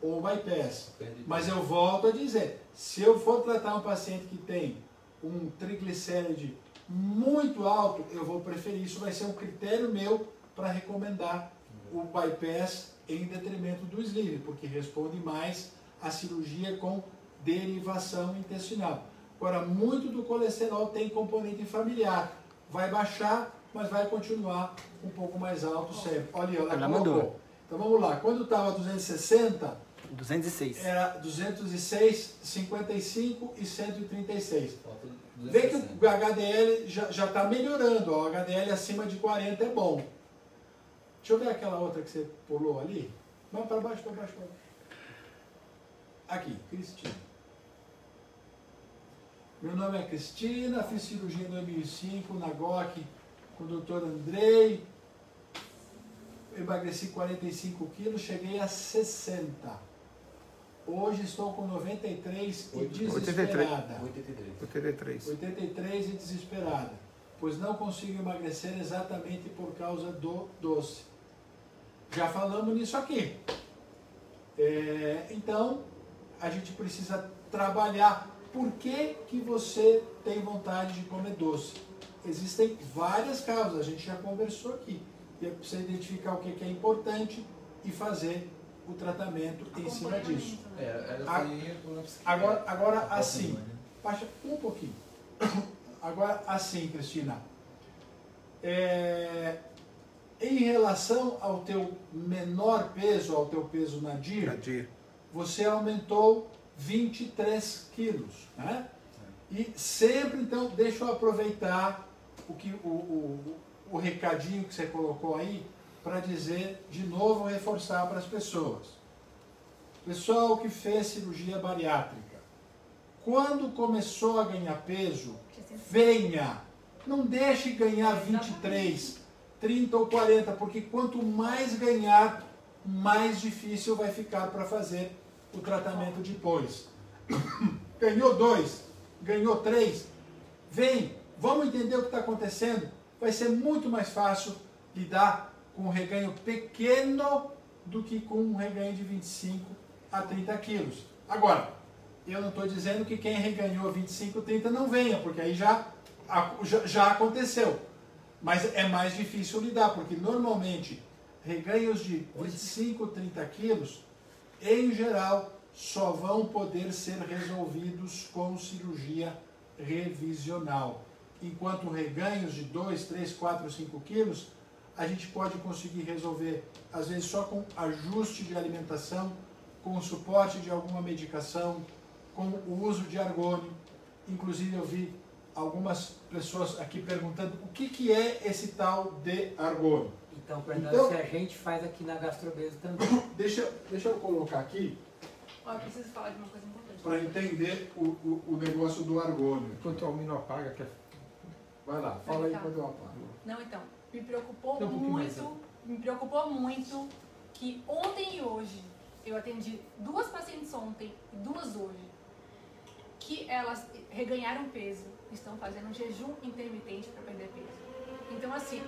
ou bypass. Mas eu volto a dizer, se eu for tratar um paciente que tem um triglicéride muito alto, eu vou preferir, isso vai ser um critério meu para recomendar o bypass em detrimento do sleeve, porque responde mais à cirurgia com derivação intestinal. Agora, muito do colesterol tem componente familiar, vai baixar, mas vai continuar um pouco mais alto sempre. Olha, ela colocou. Então vamos lá, quando estava 260, 206. era 206, 55 e 136. Vê Vê que o HDL já está melhorando, ó, o HDL acima de 40 é bom. Deixa eu ver aquela outra que você pulou ali. Vamos para baixo, para baixo, para baixo. Aqui, Cristina. Meu nome é Cristina, fiz cirurgia em 2005 na GOC com o Dr. Andrei. Emagreci 45 quilos, cheguei a 60. Hoje estou com 93 e desesperada. 83 e desesperada, pois não consigo emagrecer exatamente por causa do doce. Já falamos nisso aqui. Então, a gente precisa trabalhar. Por que você tem vontade de comer doce? Existem várias causas, a gente já conversou aqui. E é preciso identificar o que é importante e fazer o tratamento em cima disso. Agora assim, baixa um pouquinho. Agora assim, Cristina, em relação ao teu menor peso, ao teu peso nadir, você aumentou 23 quilos, né? E sempre, então, deixa eu aproveitar o recadinho que você colocou aí para dizer, de novo, reforçar para as pessoas. Pessoal que fez cirurgia bariátrica, quando começou a ganhar peso, venha, não deixe ganhar 23, 30 ou 40, porque quanto mais ganhar, mais difícil vai ficar para fazer o tratamento depois. Ganhou 2, ganhou 3, vem, vamos entender o que está acontecendo. Vai ser muito mais fácil lidar com um reganho pequeno do que com um reganho de 25 a 30 quilos. Agora, eu não estou dizendo que quem reganhou 25, 30 não venha, porque aí já aconteceu. Mas é mais difícil lidar, porque normalmente reganhos de 25, 30 quilos, em geral, só vão poder ser resolvidos com cirurgia revisional. Enquanto reganhos de 2, 3, 4, 5 quilos, a gente pode conseguir resolver, às vezes só com ajuste de alimentação, com o suporte de alguma medicação, com o uso de argônio. Inclusive eu vi algumas pessoas aqui perguntando o que é esse tal de argônio. Então, Fernando, se a gente faz aqui na Gastrobeso também. Deixa eu colocar aqui, Eu preciso falar de uma coisa importante. para entender o negócio do argônio. Enquanto o Almino apaga, que é... Vai lá, fala aí quando eu apago. Não, então, me preocupou Tem um pouquinho mais, muito que ontem e hoje, eu atendi 2 pacientes ontem e 2 hoje, que elas reganharam peso, estão fazendo um jejum intermitente para perder peso. Então, assim,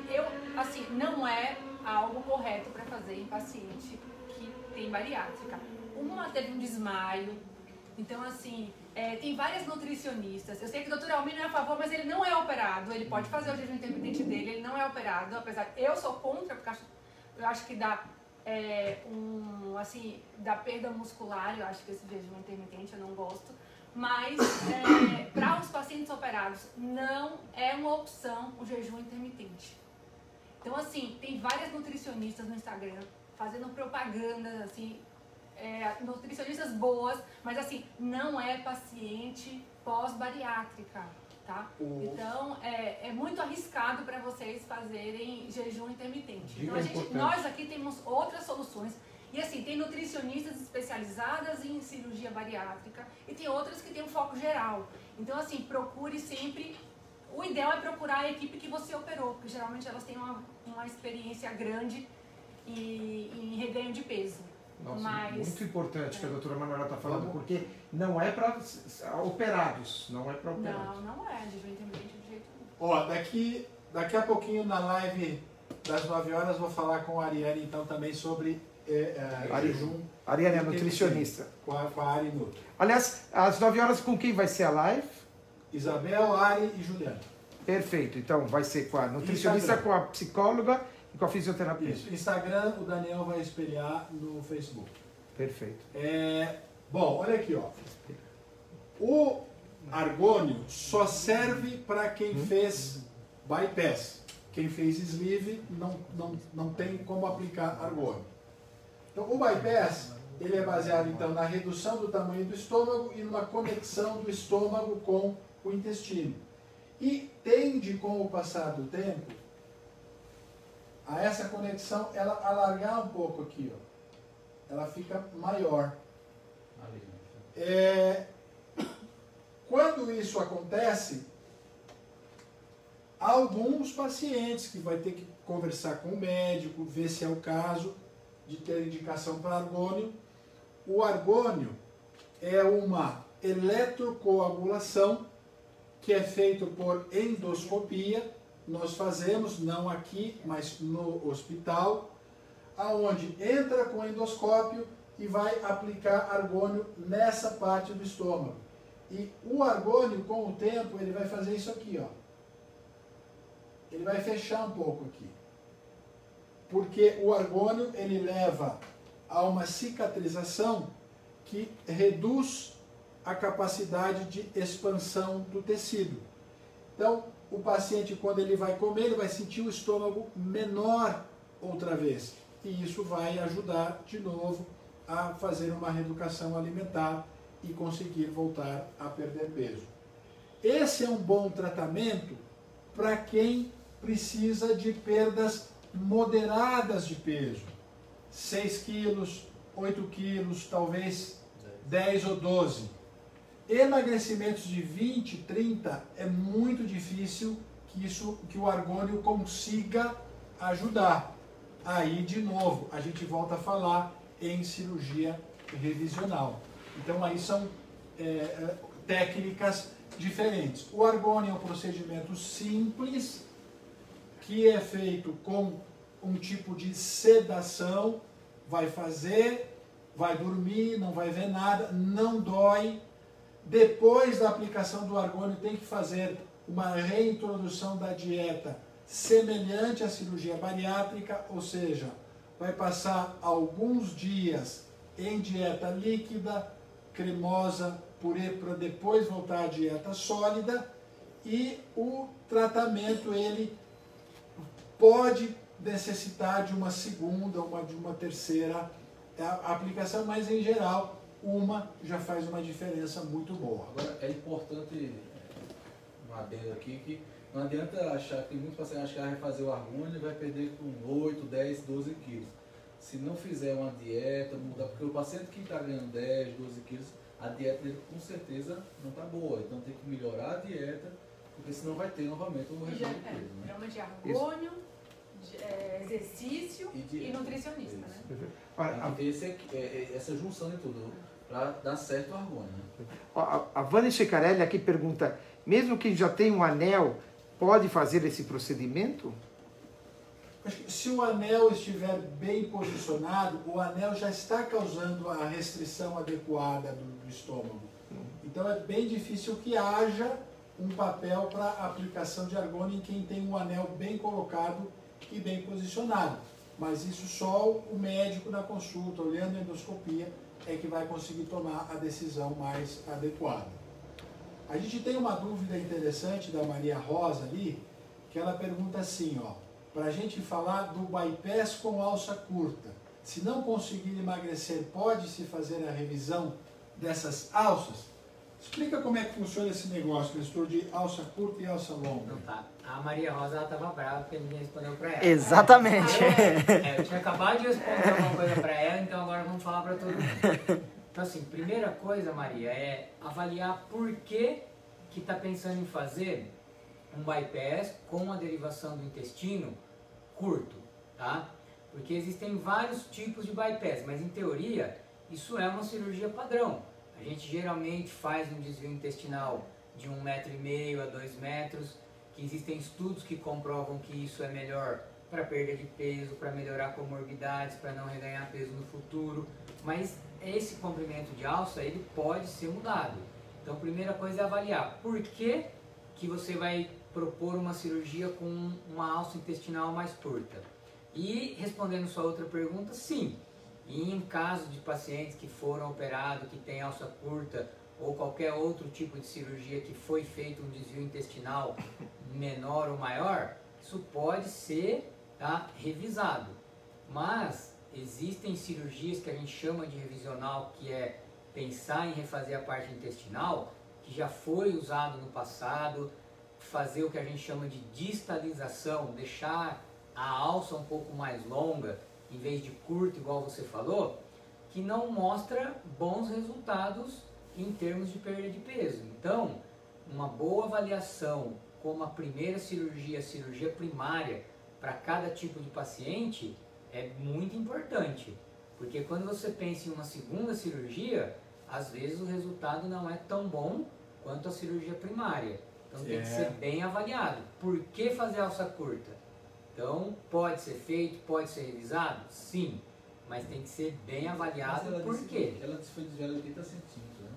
não é algo correto para fazer em paciente que tem bariátrica. Uma teve um desmaio, então, assim, tem várias nutricionistas. Eu sei que o doutor Almino é a favor, mas ele não é operado. Ele pode fazer o jejum intermitente dele, ele não é operado, apesar que eu sou contra, porque eu acho que dá da perda muscular, eu acho que esse jejum intermitente eu não gosto. Mas para os pacientes operados não é uma opção o jejum intermitente. Então, assim, tem várias nutricionistas no Instagram fazendo propaganda, assim, nutricionistas boas, mas assim, não é paciente pós-bariátrica, tá? Então, é muito arriscado para vocês fazerem jejum intermitente. Então, nós aqui temos outras soluções. E assim, tem nutricionistas especializadas em cirurgia bariátrica e tem outras que têm um foco geral. Então, assim, procure sempre... O ideal é procurar a equipe que você operou, porque geralmente elas têm uma experiência grande em reganho de peso. Nossa, mas, muito importante que a doutora Manuela está falando, porque não é para operados, não é para operados. Não é, jejum intermitente de jeito nenhum. Ó, daqui a pouquinho na live das 9 horas vou falar com a Ariane então também sobre jejum. Ariane é nutricionista. Com a Ari Nutri. Aliás, às 9 horas com quem vai ser a live? Isabel, Ari e Juliana. Perfeito, então vai ser com a nutricionista, Instagram. com a psicóloga e com a fisioterapeuta. Isso, Instagram o Daniel vai espelhar no Facebook. Perfeito. Bom, olha aqui, ó. O argônio só serve para quem fez bypass. Quem fez sleeve não tem como aplicar argônio. Então, o bypass, ele é baseado então na redução do tamanho do estômago e numa conexão do estômago com o intestino. E tende, com o passar do tempo, a essa conexão ela alargar um pouco aqui, ó. Ela fica maior. Quando isso acontece, alguns pacientes que vai ter que conversar com o médico, ver se é o caso de ter indicação para argônio. O argônio é uma eletrocoagulação que é feito por endoscopia. Nós fazemos, não aqui, mas no hospital, aonde entra com endoscópio e vai aplicar argônio nessa parte do estômago. E o argônio, com o tempo, ele vai fazer isso aqui, ó. Ele vai fechar um pouco aqui. Porque o argônio, ele leva a uma cicatrização que reduz a capacidade de expansão do tecido. Então, o paciente, quando ele vai comer, ele vai sentir o estômago menor outra vez. E isso vai ajudar, de novo, a fazer uma reeducação alimentar e conseguir voltar a perder peso. Esse é um bom tratamento para quem precisa de perdas moderadas de peso. 6 quilos, 8 quilos, talvez 10 ou 12. Emagrecimentos de 20, 30 é muito difícil que o argônio consiga ajudar. Aí, de novo, a gente volta a falar em cirurgia revisional. Então, aí são técnicas diferentes. O argônio é um procedimento simples, que é feito com um tipo de sedação, vai fazer, vai dormir, não vai ver nada, não dói. Depois da aplicação do argônio tem que fazer uma reintrodução da dieta semelhante à cirurgia bariátrica, ou seja, vai passar alguns dias em dieta líquida, cremosa, purê, para depois voltar à dieta sólida, e o tratamento ele pode necessitar de uma segunda, de uma terceira aplicação, mas em geral uma já faz uma diferença muito boa. Agora é importante um adendo aqui que não adianta achar que tem muitos pacientes acham que vai fazer o argônio e vai perder com 8, 10, 12 quilos. Se não fizer uma dieta, mudar, porque o paciente que está ganhando 10, 12 quilos, a dieta dele com certeza não está boa. Então tem que melhorar a dieta, porque senão vai ter novamente o retorno de peso. Né? Programa de argônio, exercício e nutricionista, né? Tem que ter essa junção de tudo para dar certo o argônio. Né? A Vânia Checarelli aqui pergunta, mesmo quem já tem um anel, pode fazer esse procedimento? Se o anel estiver bem posicionado, o anel já está causando a restrição adequada do estômago. Então é bem difícil que haja um papel para aplicação de argônio em quem tem um anel bem colocado e bem posicionado. Mas isso só o médico na consulta, olhando a endoscopia, é que vai conseguir tomar a decisão mais adequada. A gente tem uma dúvida interessante da Maria Rosa ali, que ela pergunta assim, ó, para a gente falar do bypass com alça curta. Se não conseguir emagrecer, pode-se fazer a revisão dessas alças? Explica como é que funciona esse negócio, gestor, de alça curta e alça longa. Então tá. A Maria Rosa estava brava porque ninguém respondeu para ela. Exatamente. Eu tinha acabado de responder alguma coisa para ela, então agora vamos falar para todo mundo. Então assim, primeira coisa, Maria, é avaliar por que está pensando em fazer um bypass com a derivação do intestino curto, tá? Porque existem vários tipos de bypass, mas em teoria isso é uma cirurgia padrão. A gente geralmente faz um desvio intestinal de 1,5 metro a 2 metros, que existem estudos que comprovam que isso é melhor para perda de peso, para melhorar comorbidades, para não reganhar peso no futuro, mas esse comprimento de alça ele pode ser mudado. Então a primeira coisa é avaliar por que você vai propor uma cirurgia com uma alça intestinal mais curta. E respondendo sua outra pergunta, sim. E em caso de pacientes que foram operados, que têm alça curta ou qualquer outro tipo de cirurgia que foi feito um desvio intestinal menor ou maior, isso pode ser revisado. Mas existem cirurgias que a gente chama de revisional, que é pensar em refazer a parte intestinal, que já foi usado no passado, fazer o que a gente chama de distalização, deixar a alça um pouco mais longa, em vez de curta, igual você falou, que não mostra bons resultados em termos de perda de peso. Então, uma boa avaliação como a primeira cirurgia, cirurgia primária, para cada tipo de paciente, é muito importante. Porque quando você pensa em uma segunda cirurgia, às vezes o resultado não é tão bom quanto a cirurgia primária. Então tem que ser bem avaliado. Por que fazer alça curta? Então, pode ser feito, pode ser revisado? Sim, mas tem que ser bem avaliado por quê. Ela disse que foi desviada 80 centímetros,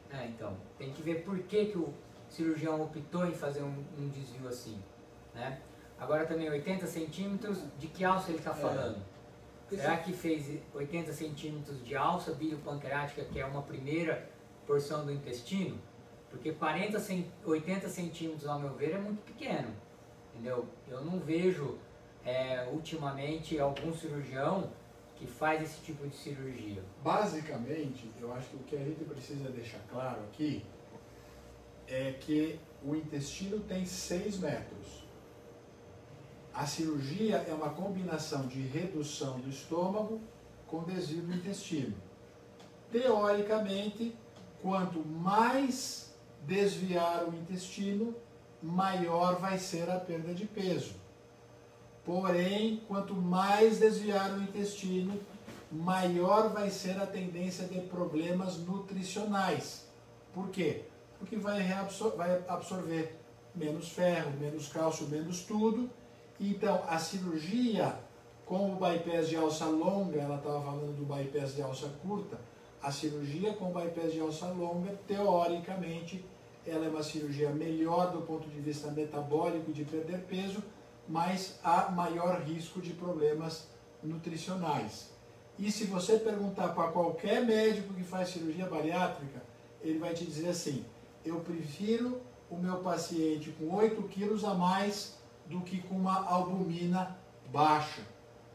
né? Então, tem que ver por que o cirurgião optou em fazer um desvio assim, né? Agora também 80 centímetros, de que alça ele está falando? Será que fez 80 centímetros de alça biliopancreática, que é uma primeira porção do intestino? Porque 80 centímetros, ao meu ver, é muito pequeno. Entendeu? Eu não vejo ultimamente algum cirurgião que faz esse tipo de cirurgia. Basicamente, eu acho que o que a gente precisa deixar claro aqui é que o intestino tem 6 metros. A cirurgia é uma combinação de redução do estômago com desvio do intestino. Teoricamente, quanto mais desviar o intestino, maior vai ser a perda de peso. Porém, quanto mais desviar o intestino, maior vai ser a tendência de problemas nutricionais. Por quê? Porque vai absorver menos ferro, menos cálcio, menos tudo. Então, a cirurgia com o bypass de alça longa, ela estava falando do bypass de alça curta, a cirurgia com o bypass de alça longa, teoricamente, ela é uma cirurgia melhor do ponto de vista metabólico e de perder peso, mas há maior risco de problemas nutricionais. E se você perguntar para qualquer médico que faz cirurgia bariátrica, ele vai te dizer assim, eu prefiro o meu paciente com 8 quilos a mais do que com uma albumina baixa.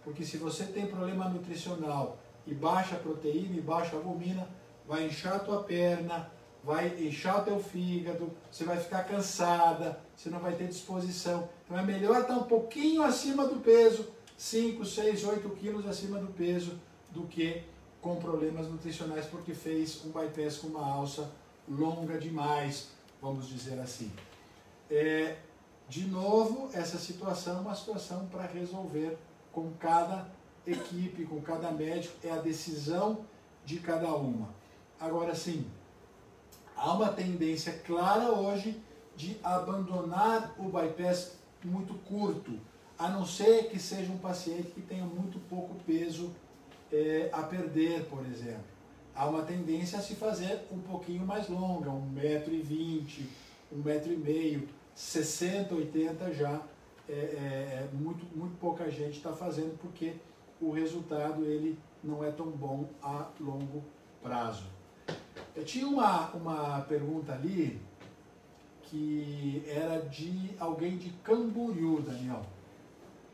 Porque se você tem problema nutricional e baixa proteína e baixa albumina, vai inchar a tua perna, vai inchar o teu fígado, você vai ficar cansada, você não vai ter disposição. Então é melhor estar um pouquinho acima do peso, 5, 6, 8 quilos acima do peso, do que com problemas nutricionais porque fez um bypass com uma alça longa demais, vamos dizer assim. De novo, essa situação é uma situação para resolver com cada equipe, com cada médico, é a decisão de cada uma. Agora sim, há uma tendência clara hoje de abandonar o bypass muito curto, a não ser que seja um paciente que tenha muito pouco peso a perder, por exemplo. Há uma tendência a se fazer um pouquinho mais longa, 1,20 m, 1,5 m, 60, 80 já, muito pouca gente está fazendo porque o resultado ele não é tão bom a longo prazo. Eu tinha uma pergunta ali que era de alguém de Camboriú, Daniel.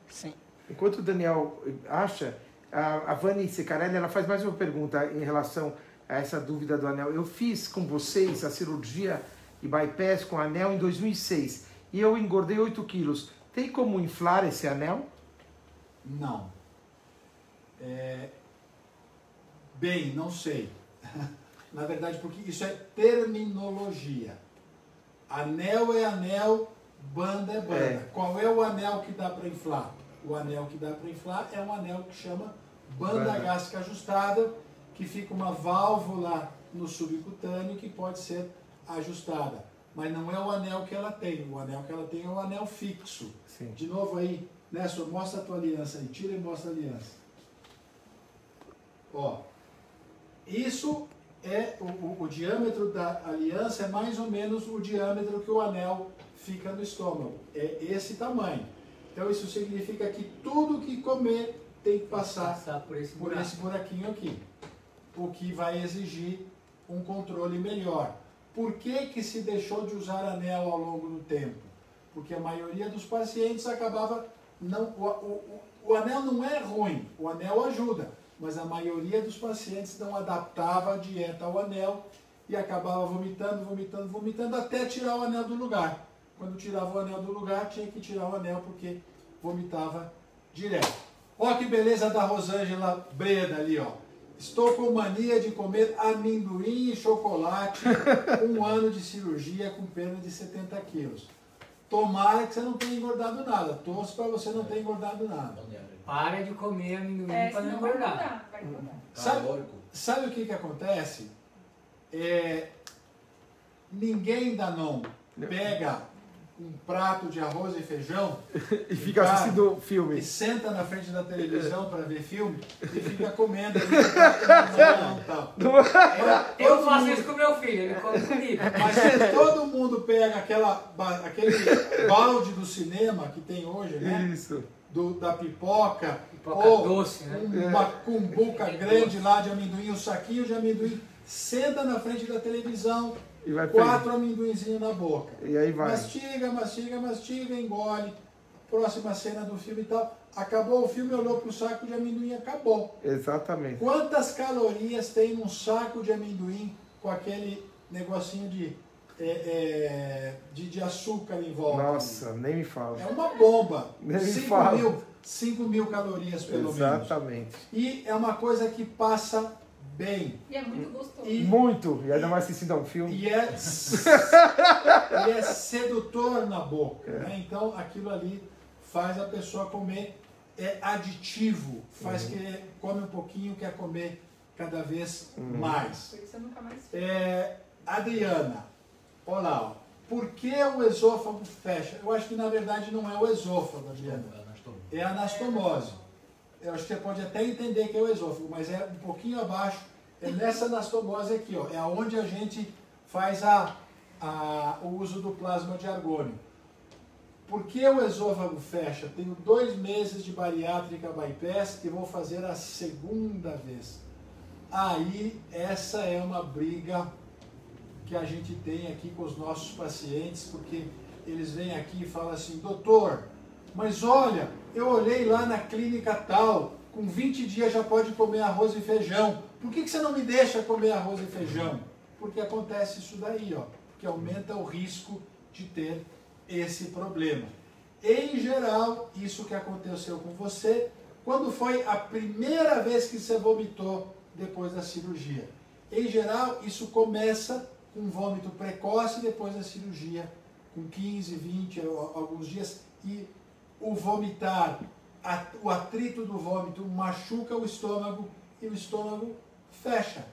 Sim. Enquanto o Daniel acha, a Vani Secarelli, ela faz mais uma pergunta em relação a essa dúvida do anel. Eu fiz com vocês a cirurgia de bypass com anel em 2006 e eu engordei 8 quilos. Tem como inflar esse anel? Não. Bem, não sei. Na verdade, porque isso é terminologia. Anel é anel, banda é banda. Qual é o anel que dá para inflar? O anel que dá para inflar é um anel que chama banda gástrica ajustada, que fica uma válvula no subcutâneo que pode ser ajustada. Mas não é o anel que ela tem. O anel que ela tem é o anel fixo. Sim. De novo aí, Néstor, mostra a tua aliança aí. Tira e mostra a aliança. Ó, isso é o diâmetro da aliança é mais ou menos o diâmetro que o anel fica no estômago. É esse tamanho. Então isso significa que tudo que comer tem que passar por esse buraquinho aqui. O que vai exigir um controle melhor. Por que se deixou de usar anel ao longo do tempo? Porque a maioria dos pacientes acabava... O anel não é ruim, o anel ajuda. Mas a maioria dos pacientes não adaptava a dieta ao anel e acabava vomitando, até tirar o anel do lugar. Quando tirava o anel do lugar, tinha que tirar o anel porque vomitava direto. Olha que beleza da Rosângela Breda ali, ó. Estou com mania de comer amendoim e chocolate, 1 ano de cirurgia com perda de 70 quilos. Tomara que você não tenha engordado nada. Torço para você não ter engordado nada. Para de comer amendoim para não engordar. Vai engordar. Sabe o que acontece? Ninguém da não pega um prato de arroz e feijão e fica assistindo filme. E senta na frente da televisão para ver filme e fica comendo. Eu faço isso com meu filho, ele come comigo. Mas se todo mundo pega aquele balde do cinema que tem hoje, né? Isso. Da pipoca ou doce, né? Uma cumbuca grande lá de amendoim, um saquinho de amendoim, senta na frente da televisão, e vai 4 amendoinzinhos na boca. E aí vai. Mastiga, engole. Próxima cena do filme e tal. Acabou o filme, olhou pro saco de amendoim, acabou. Exatamente. Quantas calorias tem num saco de amendoim com aquele negocinho de de açúcar em volta. Nossa, nem me fala. É uma bomba. Nem me fala. 5 mil calorias pelo menos. Exatamente. E é uma coisa que passa bem. E é muito gostoso. Muito. E ainda mais assistindo a um filme. E é sedutor na boca. Né? Então aquilo ali faz a pessoa comer. É aditivo. Faz que come um pouquinho, quer comer cada vez mais. Por isso eu nunca mais Adriana, olha lá. Ó. Por que o esôfago fecha? Eu acho que na verdade não é o esôfago, Adriana. É a anastomose. Eu acho que você pode até entender que é o esôfago, mas é um pouquinho abaixo. É nessa anastomose aqui, ó. É onde a gente faz o uso do plasma de argônio. Por que o esôfago fecha? Tenho 2 meses de bariátrica bypass e vou fazer a segunda vez. Aí, essa é uma briga que a gente tem aqui com os nossos pacientes, porque eles vêm aqui e falam assim, doutor, mas olha, eu olhei lá na clínica tal, com 20 dias já pode comer arroz e feijão. Por que você não me deixa comer arroz e feijão? Porque acontece isso daí, ó, porque aumenta o risco de ter esse problema. Em geral, isso que aconteceu com você, quando foi a primeira vez que você vomitou depois da cirurgia. Em geral, isso começa com vômito precoce depois da cirurgia, com 15, 20, alguns dias, e o vomitar, o atrito do vômito machuca o estômago e o estômago fecha.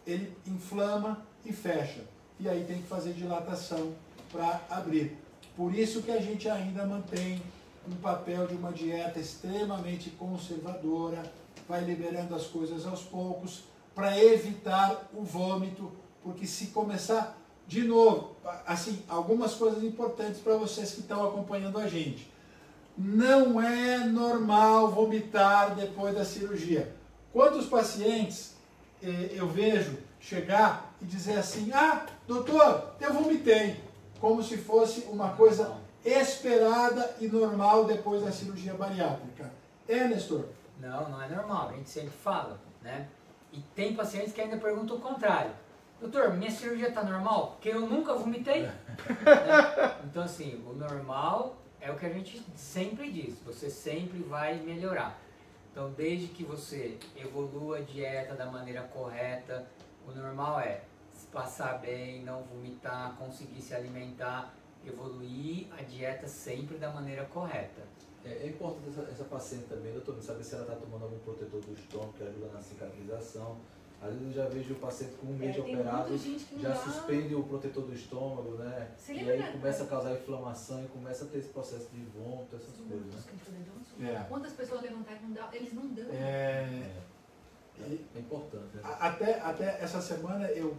Ele inflama e fecha. E aí tem que fazer dilatação para abrir. Por isso que a gente ainda mantém um papel de uma dieta extremamente conservadora, vai liberando as coisas aos poucos, para evitar o vômito, porque se começar, de novo, assim, algumas coisas importantes para vocês que estão acompanhando a gente. Não é normal vomitar depois da cirurgia. Quantos pacientes eu vejo chegar e dizer assim, ah, doutor, eu vomitei, como se fosse uma coisa esperada e normal depois da cirurgia bariátrica. Nestor? Não, não é normal, a gente sempre fala, né? E tem pacientes que ainda perguntam o contrário. Doutor, minha cirurgia está normal? Porque eu nunca vomitei. Né? Então, assim, o normal é o que a gente sempre diz, você sempre vai melhorar. Então, desde que você evolua a dieta da maneira correta, o normal é passar bem, não vomitar, conseguir se alimentar, evoluir a dieta sempre da maneira correta. É importante essa paciente também, doutor, saber se ela está tomando algum protetor do estômago que ajuda na cicatrização. Às vezes eu já vejo o paciente com um mês de operado, já suspende o protetor do estômago, né? E aí começa a causar inflamação e começa a ter esse processo de vômito, essas coisas, né? Quantas pessoas levantaram e não dão, eles não dão. É importante. Né? Até essa semana eu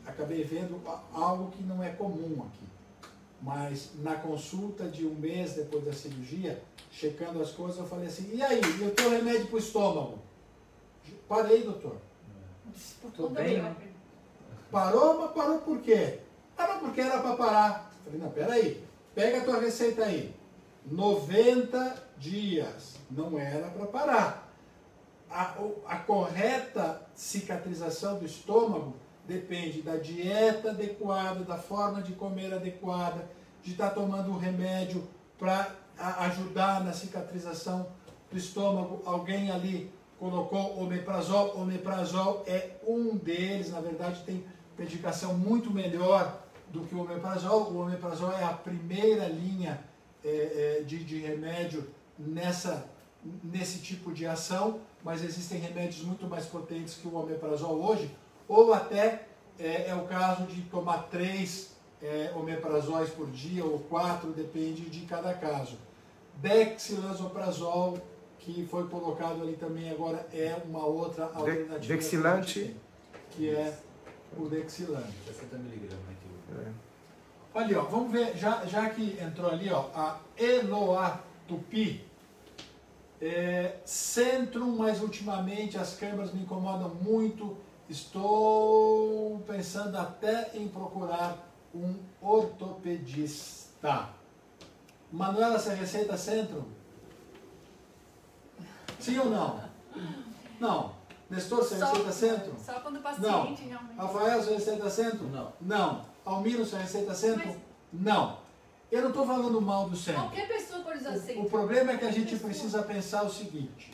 acabei vendo algo que não é comum aqui. Mas na consulta de um mês depois da cirurgia, checando as coisas, eu falei assim, e aí, e o teu remédio para o estômago? Parei, doutor. Tô bem, né? Parou, mas parou por quê? Parou porque era para parar. Eu falei, não, peraí, pega a tua receita aí. 90 dias, não era para parar. A correta cicatrização do estômago depende da dieta adequada, da forma de comer adequada, de estar tomando um remédio para ajudar na cicatrização do estômago. Alguém ali colocou omeprazol. Omeprazol é um deles, na verdade tem medicação muito melhor do que o omeprazol. O omeprazol é a primeira linha de remédio nesse tipo de ação, mas existem remédios muito mais potentes que o omeprazol hoje, ou até é o caso de tomar 3 omeprazóis por dia, ou 4, depende de cada caso. Dexlansoprazol, que foi colocado ali também agora, é uma outra alternativa. Dexilante. Que é o Dexilante. 60 mg aqui. Olha, ó, vamos ver, já que entrou ali, ó, a Eloá Tupi, Centrum, mas ultimamente as câimbras me incomodam muito, estou pensando até em procurar um ortopedista. Manuela, você receita Centrum? Sim ou não? Não. Nestor, você receita Centrum? Só quando o paciente Não. realmente... Rafael, você receita Centrum? Não. Não. Almiro, você receita centro? Mas- Não. Eu não estou falando mal do centro. Qualquer pessoa pode usar centro. O problema é que a gente Qualquer pessoa. precisa pensar o seguinte: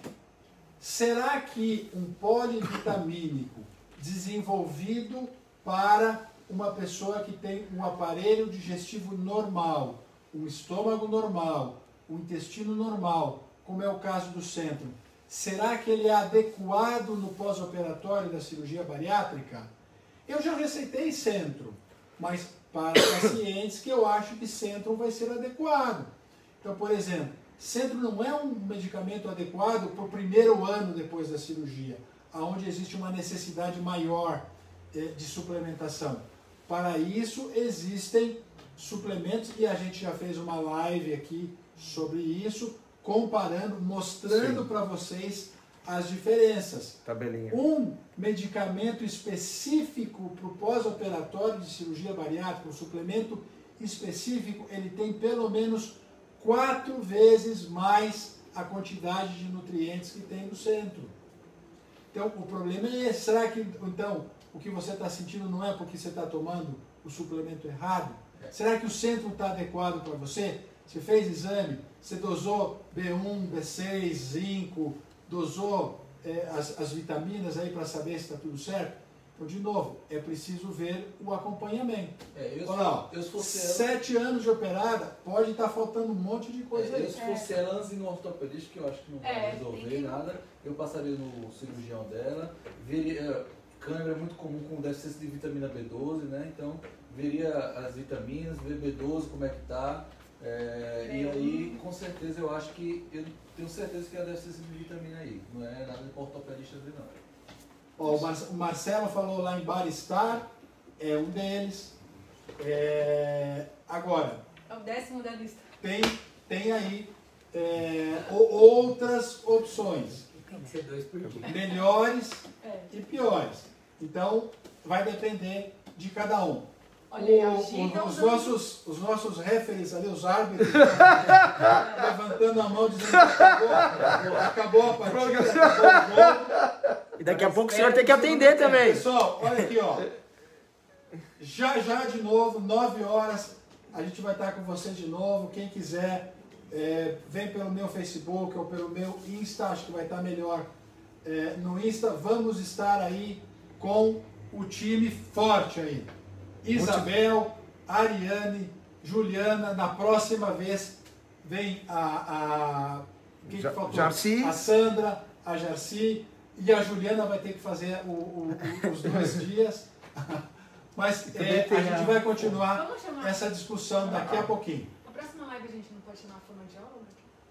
será que um polivitamínico desenvolvido para uma pessoa que tem um aparelho digestivo normal, um estômago normal, um intestino normal, como é o caso do centro, será que ele é adequado no pós-operatório da cirurgia bariátrica? Eu já receitei centro, mas para pacientes que eu acho que centro vai ser adequado. Então, por exemplo, centro não é um medicamento adequado para o primeiro ano depois da cirurgia, onde existe uma necessidade maior de suplementação. Para isso existem suplementos e a gente já fez uma live aqui sobre isso, comparando, mostrando para vocês as diferenças. Tabelinha. Um medicamento específico para o pós-operatório de cirurgia bariátrica, um suplemento específico, ele tem pelo menos 4 vezes mais a quantidade de nutrientes que tem no centro. Então, o problema é esse. Será que, então, o que você está sentindo não é porque você está tomando o suplemento errado? Será que o centro está adequado para você? Você fez exame, você dosou B1, B6, zinco, dosou as vitaminas aí para saber se está tudo certo? Então, de novo, é preciso ver o acompanhamento. Olha lá, eu se fosse 7 anos de operada, pode estar faltando um monte de coisa aí. se fosse ela antes de ir no ortopedista, que eu acho que não vai resolver nada, eu passaria no cirurgião dela, veria, cãibra é muito comum com deficiência de vitamina B12, né? Então, veria as vitaminas, ver B12 como é que tá, e aí, com certeza, eu acho que, eu tenho certeza que é a deficiência de vitamina aí, não é nada de ortopedista ver não. Ó, o Marcelo falou lá em Baristar, é um deles. Agora, É o 10º da lista. tem aí outras opções, Tem que ser 2 por dia. melhores É. e piores. Então, vai depender de cada um. Olha aí, a Gi tá Os usando- nossos referees ali, os árbitros, levantando a mão dizendo que acabou a partida, acabou o jogo. E daqui a pouco o senhor tem que atender também. Pessoal, olha aqui, ó. Já de novo, 9 horas, a gente vai estar com vocês de novo. Quem quiser, vem pelo meu Facebook ou pelo meu Insta, acho que vai estar melhor no Insta. Vamos estar aí com o time forte aí. Isabel, Ariane, Juliana, na próxima vez vem quem que faltou? Jarci. A Sandra, a Jarci, e a Juliana vai ter que fazer os 2 dias. Mas a gente vai continuar Vamos chamar. essa discussão daqui a pouquinho. A próxima live a gente não pode chamar a fonoaudióloga?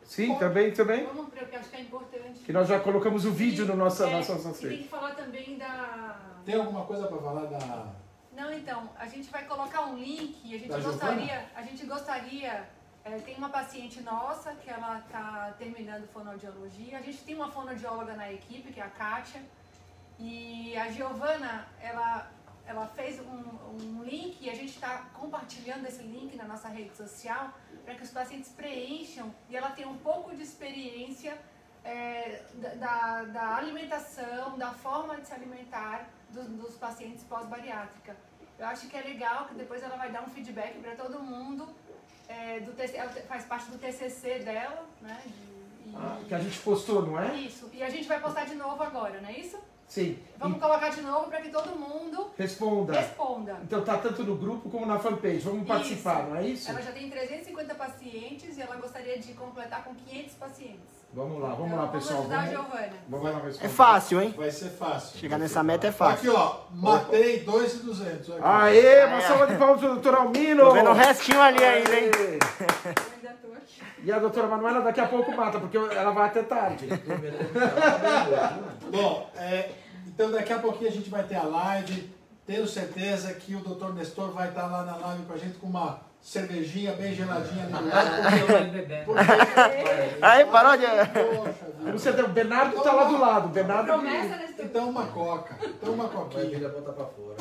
Sim, também. Vamos, porque eu acho que é importante. Que nós já colocamos o vídeo no nossa E redes. tem que falar também da... Tem alguma coisa para falar da... Não, então, a gente vai colocar um link e Da a gente gostaria, tem uma paciente nossa que ela está terminando fonoaudiologia, a gente tem uma fonoaudióloga na equipe, que é a Kátia, e a Giovana, ela fez um link e a gente está compartilhando esse link na nossa rede social para que os pacientes preencham e ela tem um pouco de experiência da alimentação, da forma de se alimentar dos pacientes pós-bariátrica. Eu acho que é legal que depois ela vai dar um feedback para todo mundo. Ela faz parte do TCC dela, né? Que a gente postou, não é? Isso. E a gente vai postar de novo agora, não é isso? Sim. Vamos colocar de novo para que todo mundo Responda. responda. Então tá tanto no grupo como na fanpage. Vamos participar, Isso. não é isso? Ela já tem 350 pacientes e ela gostaria de completar com 500 pacientes. Vamos lá, Então, pessoal. Vamos ajudar a Giovana. Vamos lá, pessoal. É fácil, hein? Vai ser fácil. Chegar nessa meta é Aqui, fácil. ó, matei 2.200. Aê, uma salva de palmas pro doutor Almino. Tô vendo o restinho ali ainda, hein? Aê. Eu ainda tô aqui. E a doutora Manuela daqui a pouco mata, porque ela vai até tarde. Bom, então daqui a pouquinho a gente vai ter a live. Tenho certeza que o Dr. Nestor vai estar lá na live com a gente com uma cervejinha bem geladinha ali do lado. Porque, Aí, parou de... poxa vida. Com certeza, o Bernardo tá lá do lado. O Bernardo. Promessa nesse Então uma coca, então uma Vai coquinha. vir a botar pra fora.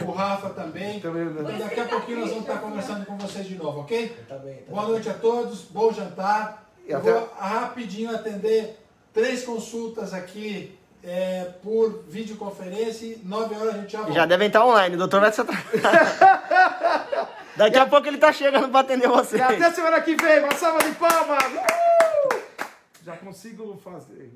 O Rafa também. Também, né? Então daqui a pouquinho nós vamos estar conversando com vocês de novo, ok? Tá bem. Boa noite a todos, bom jantar. E Eu até- vou rapidinho atender 3 consultas aqui por videoconferência e 9 horas a gente já volta. Já devem estar online, o doutor vai se atrasar. Daqui a pouco ele tá chegando pra atender você. E até semana que vem. Uma salva de palmas. Já consigo fazer.